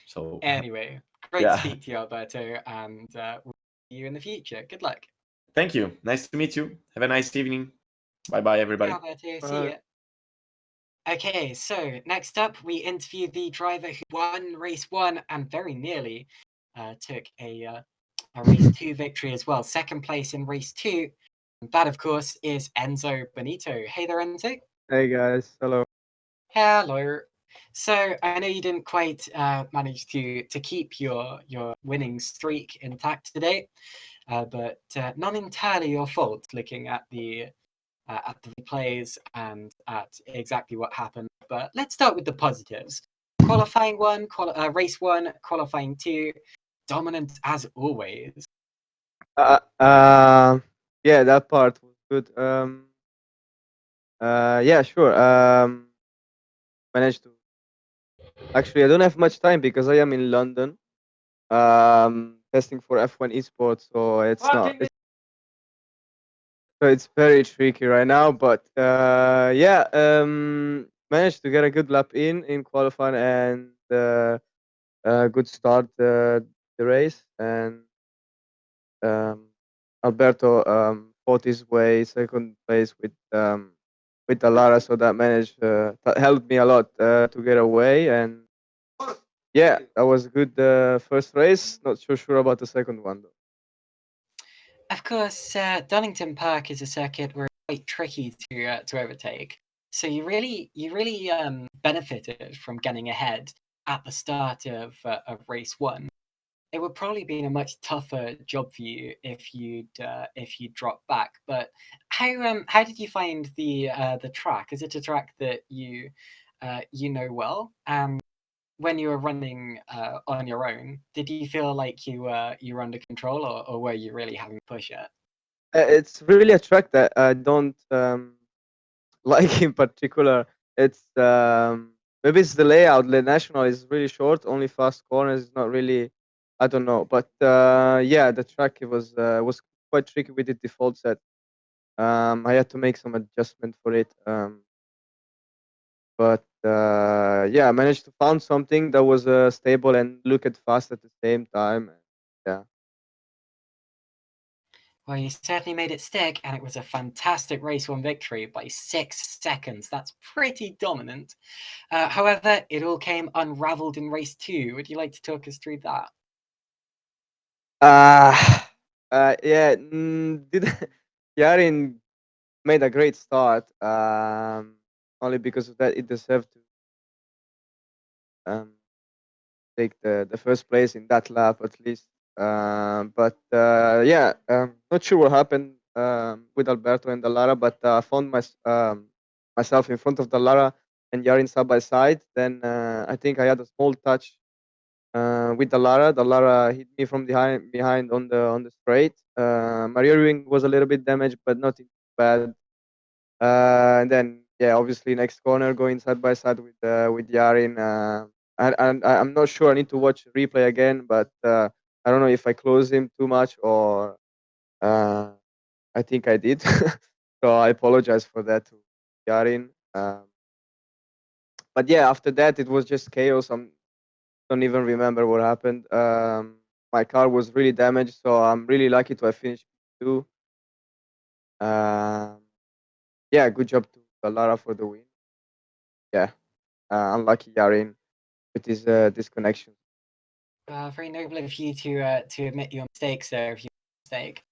So
anyway, great to speak to you, Alberto, and we'll see you in the future. Good luck.
Thank you. Nice to meet you. Have a nice evening. Bye-bye, everybody.
Alberto, see you. Okay, so next up, we interview the driver who won race 1 and very nearly took a race 2 victory as well. Second place in race 2 That, of course, is Enzo Benito. Hey there, Enzo.
Hey guys, hello.
Hello. So I know you didn't quite manage to keep your winning streak intact today, but not entirely your fault. Looking at the replays and at exactly what happened. But let's start with the positives. Qualifying one, race one, qualifying two, dominant as always.
Uh, uh, yeah, that part was good. Yeah, sure. Managed to. Actually, I don't have much time because I am in London. Testing for F1 esports, so it's very tricky right now. But yeah, managed to get a good lap in qualifying and good start the race and um, Alberto fought his way second place with Alara, so that helped me a lot to get away. And yeah, that was a good first race. Not so sure about the second one though.
Of course, Donington Park is a circuit where it's quite tricky to overtake. So you really benefited from getting ahead at the start of race one. It would probably been a much tougher job for you if you'd dropped back. But how did you find the track? Is it a track that you know well? And when you were running on your own, did you feel like you were under control, or were you really having to push it?
It's really a track that I don't like in particular. It's maybe it's the layout. The national is really short, only fast corners. It's not really. I don't know, but yeah, the track it was quite tricky with the default set. I had to make some adjustment for it. But yeah, I managed to found something that was stable and look at fast at the same time. Yeah.
Well, you certainly made it stick, and it was a fantastic race one victory by 6 seconds. That's pretty dominant. However, it all came unraveled in race two. Would you like to talk us through that?
Uh, yeah. Did Yarin made a great start. Only because of that, it deserved to take the first place in that lap at least. But yeah, not sure what happened with Alberto and Dallara, but I found myself in front of Dallara and Yarin side by side. Then I think I had a small touch with Dallara. Dallara hit me from behind on the straight. My rear wing was a little bit damaged, but nothing bad. And then yeah, obviously next corner going side by side with Yarin. And I'm not sure. I need to watch replay again, but I don't know if I closed him too much or uh, I think I did. So I apologize for that to Yarin. But yeah, after that it was just chaos. I don't even remember what happened. My car was really damaged, so I'm really lucky to have finished two. Um, yeah, good job to Lara for the win. Yeah, unlucky Yarin with his disconnection.
Very noble of you to admit your mistakes there if you made a mistake.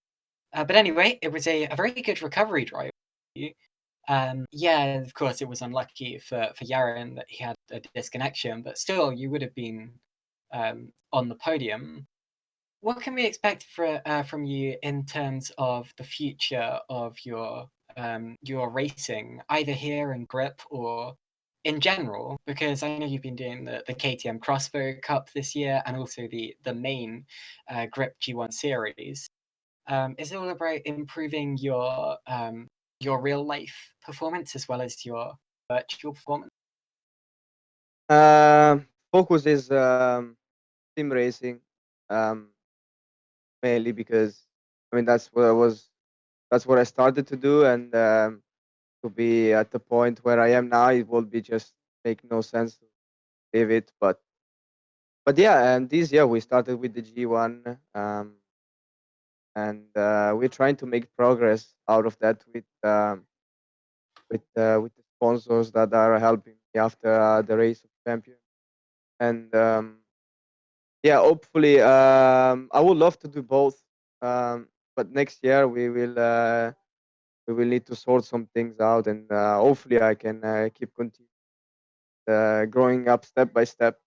But anyway, it was a very good recovery drive. Yeah, of course, it was unlucky for Yaron that he had a disconnection, but still, you would have been on the podium. What can we expect from you in terms of the future of your racing, either here in Grip or in general? Because I know you've been doing the KTM Crossbow Cup this year and also the main Grip G1 series. Is it all about improving your real life performance as well as your virtual performance?
Focus is sim racing, um, mainly because I mean that's what I started to do, and to be at the point where I am now, it will be just make no sense to leave it. But yeah, and this year we started with the G1, and we're trying to make progress out of that with the sponsors that are helping me after the race of champion. And yeah, hopefully, I would love to do both. But next year we will we will need to sort some things out, and hopefully I can keep continuing growing up step by step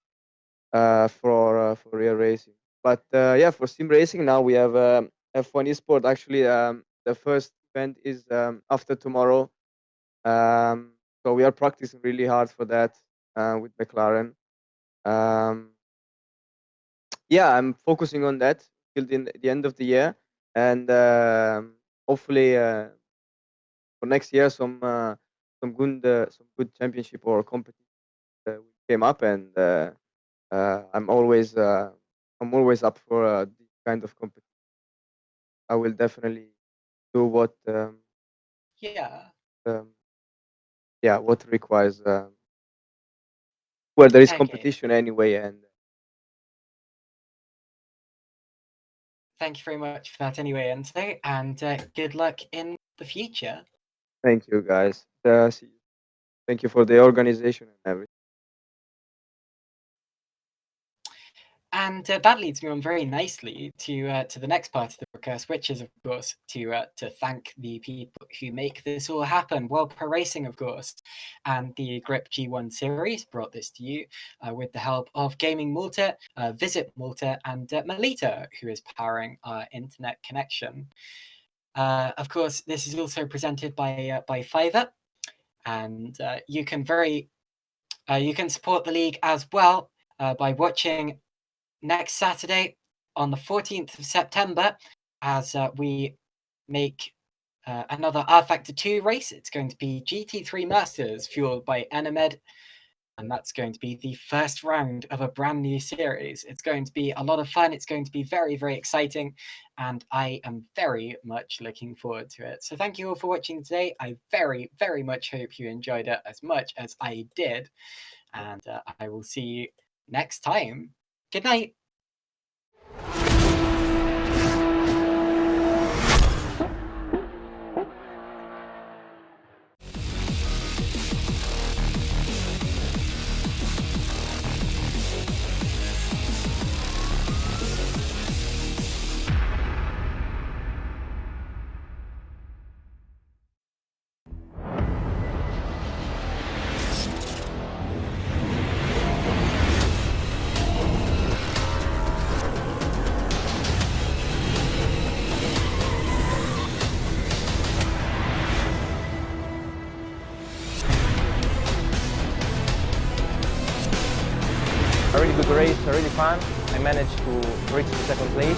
for real racing. But yeah, for sim racing now we have F1 Esport. Actually, the first event is after tomorrow. So we are practicing really hard for that with McLaren. Yeah, I'm focusing on that till the end of the year, and hopefully for next year some good championship or competition came up, and I'm always up for this kind of competition. I will definitely do what
Yeah.
yeah, what requires where there is
Okay.
competition anyway. And
Thank you very much for that anyway, Enzo, and good luck in the future.
thank you guys. See you. Thank you for the organization and everything.
And that leads me on very nicely to the next part of the podcast, which is, of course, to thank the people who make this all happen. World Pro Racing, of course, and the Griiip G1 series brought this to you with the help of Gaming Malta, Visit Malta, and Melita, who is powering our internet connection. Of course, this is also presented by Fiverr, and you can support the league as well by watching next Saturday on the 14th of September as we make another R Factor 2 race. It's going to be GT3 Masters fueled by Enemed, and that's going to be the first round of a brand new series. It's going to be a lot of fun. It's going to be very, very exciting, and I am very much looking forward to it. So thank you all for watching today. I very, very much hope you enjoyed it as much as I did, and I will see you next time. Good night.
A really good race, really fun. I managed to reach the second place.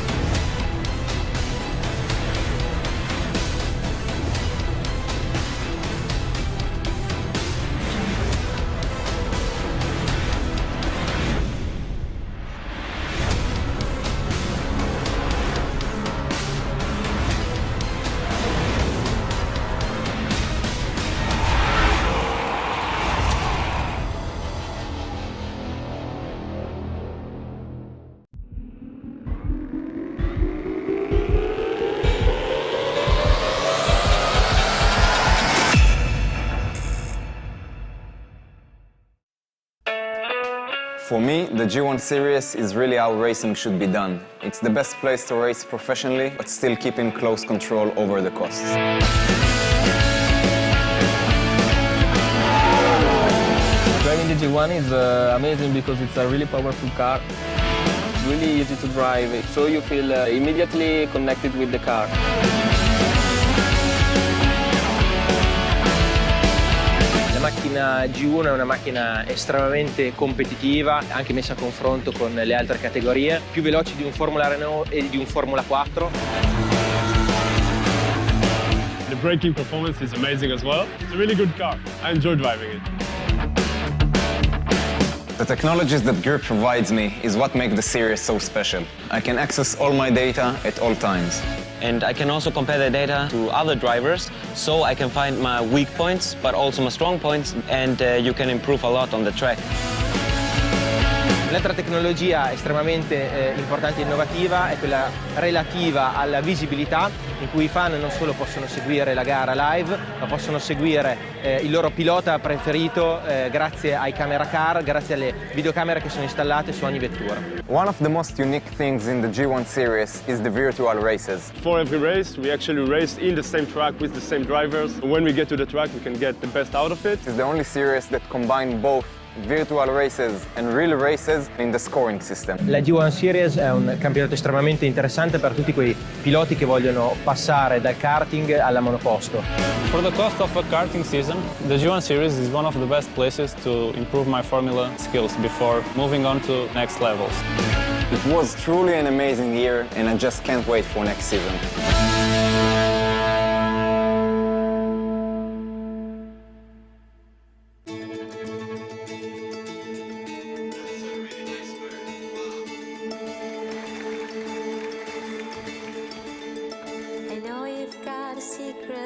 For me, the G1 series is really how racing should be done. It's the best place to race professionally, but still keeping close control over the costs.
Driving the G1 is amazing because it's a really powerful car. It's really easy to drive, so you feel immediately connected with the car.
La macchina G1 è una macchina estremamente competitiva, anche messa a confronto con le altre categorie, più veloci di un Formula Renault e di un Formula 4.
The braking performance is amazing as well. It's a really good car. I enjoy driving it.
The technologies that Griiip provides me is what makes the series so special. I can access all my data at all times.
And I can also compare the data to other drivers, so I can find my weak points, but also my strong points, and you can improve a lot on the track.
L'altra tecnologia estremamente importante e innovativa è quella relativa alla visibilità, in cui i fan non solo possono seguire la gara live, ma possono seguire il loro pilota preferito grazie ai camera car, grazie alle videocamere che sono installate su ogni vettura.
One of the most unique things in the G1 series is the virtual races.
For every race, we actually race in the same track with the same drivers. When we get to the track, we can get the best out of it.
It's the only series that combine both virtual races and real races in the scoring system.
La G1 Series è un campionato estremamente interessante per tutti quei piloti che vogliono passare dal karting alla monoposto.
For the cost of a karting season, the G1 Series is one of the best places to improve my formula skills before moving on to next levels.
It was truly an amazing year and I just can't wait for next season.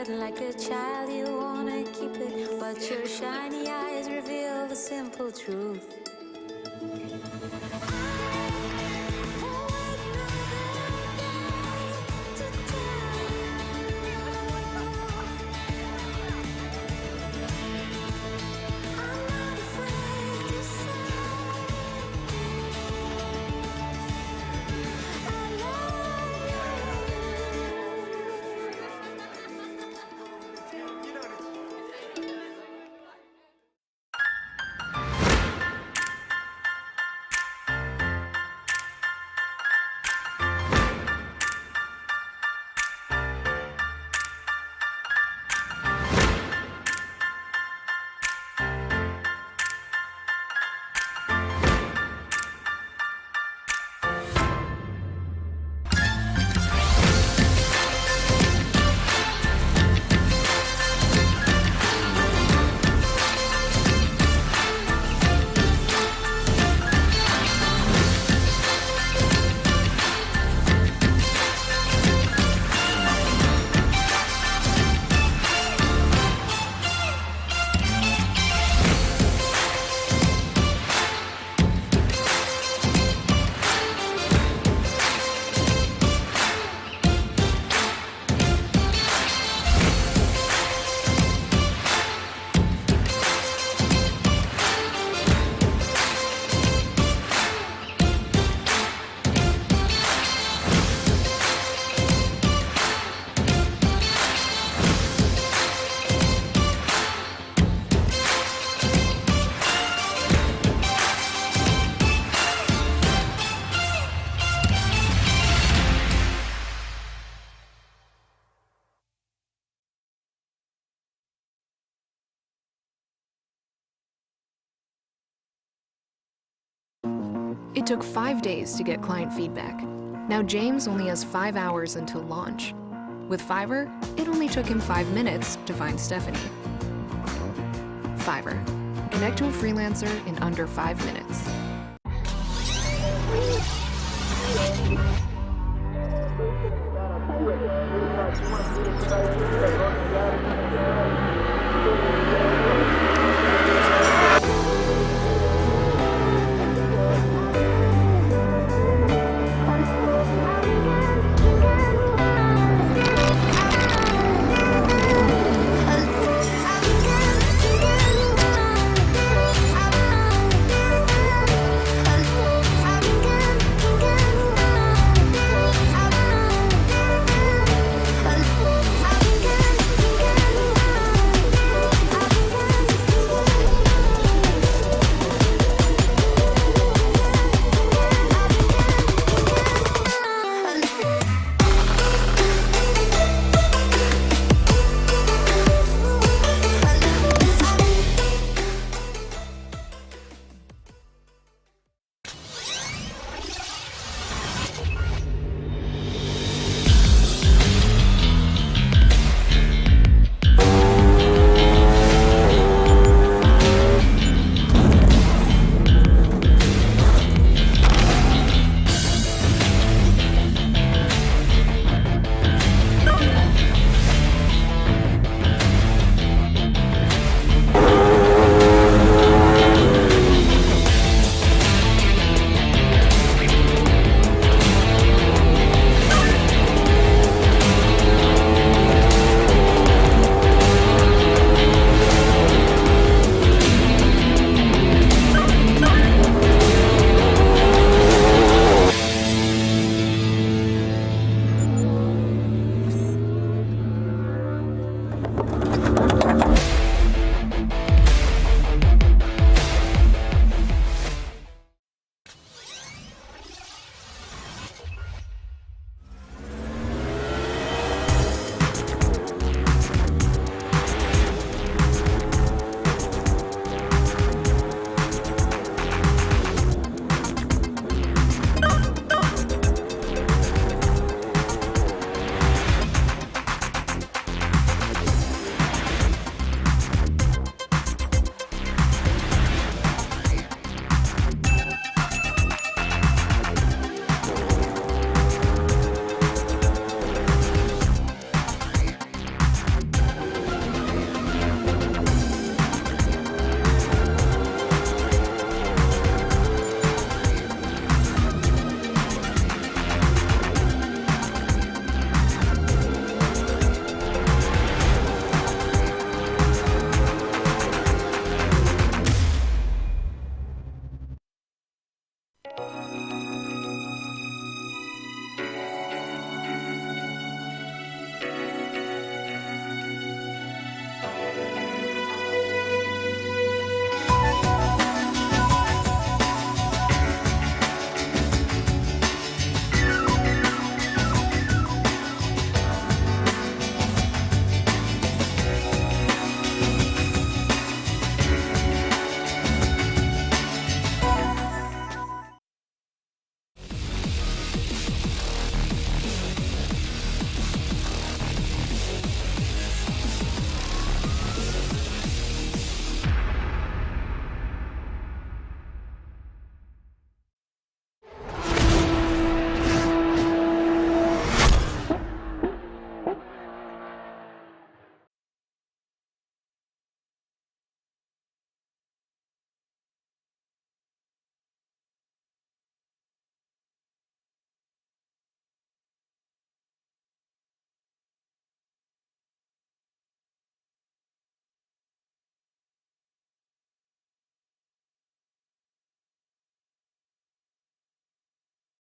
Like a child, you wanna keep it, but your shiny eyes reveal the simple truth.
It took 5 days to get client feedback. Now James only has 5 hours until launch. With Fiverr, it only took him 5 minutes to find Stephanie. Fiverr. Connect to a freelancer in under 5 minutes.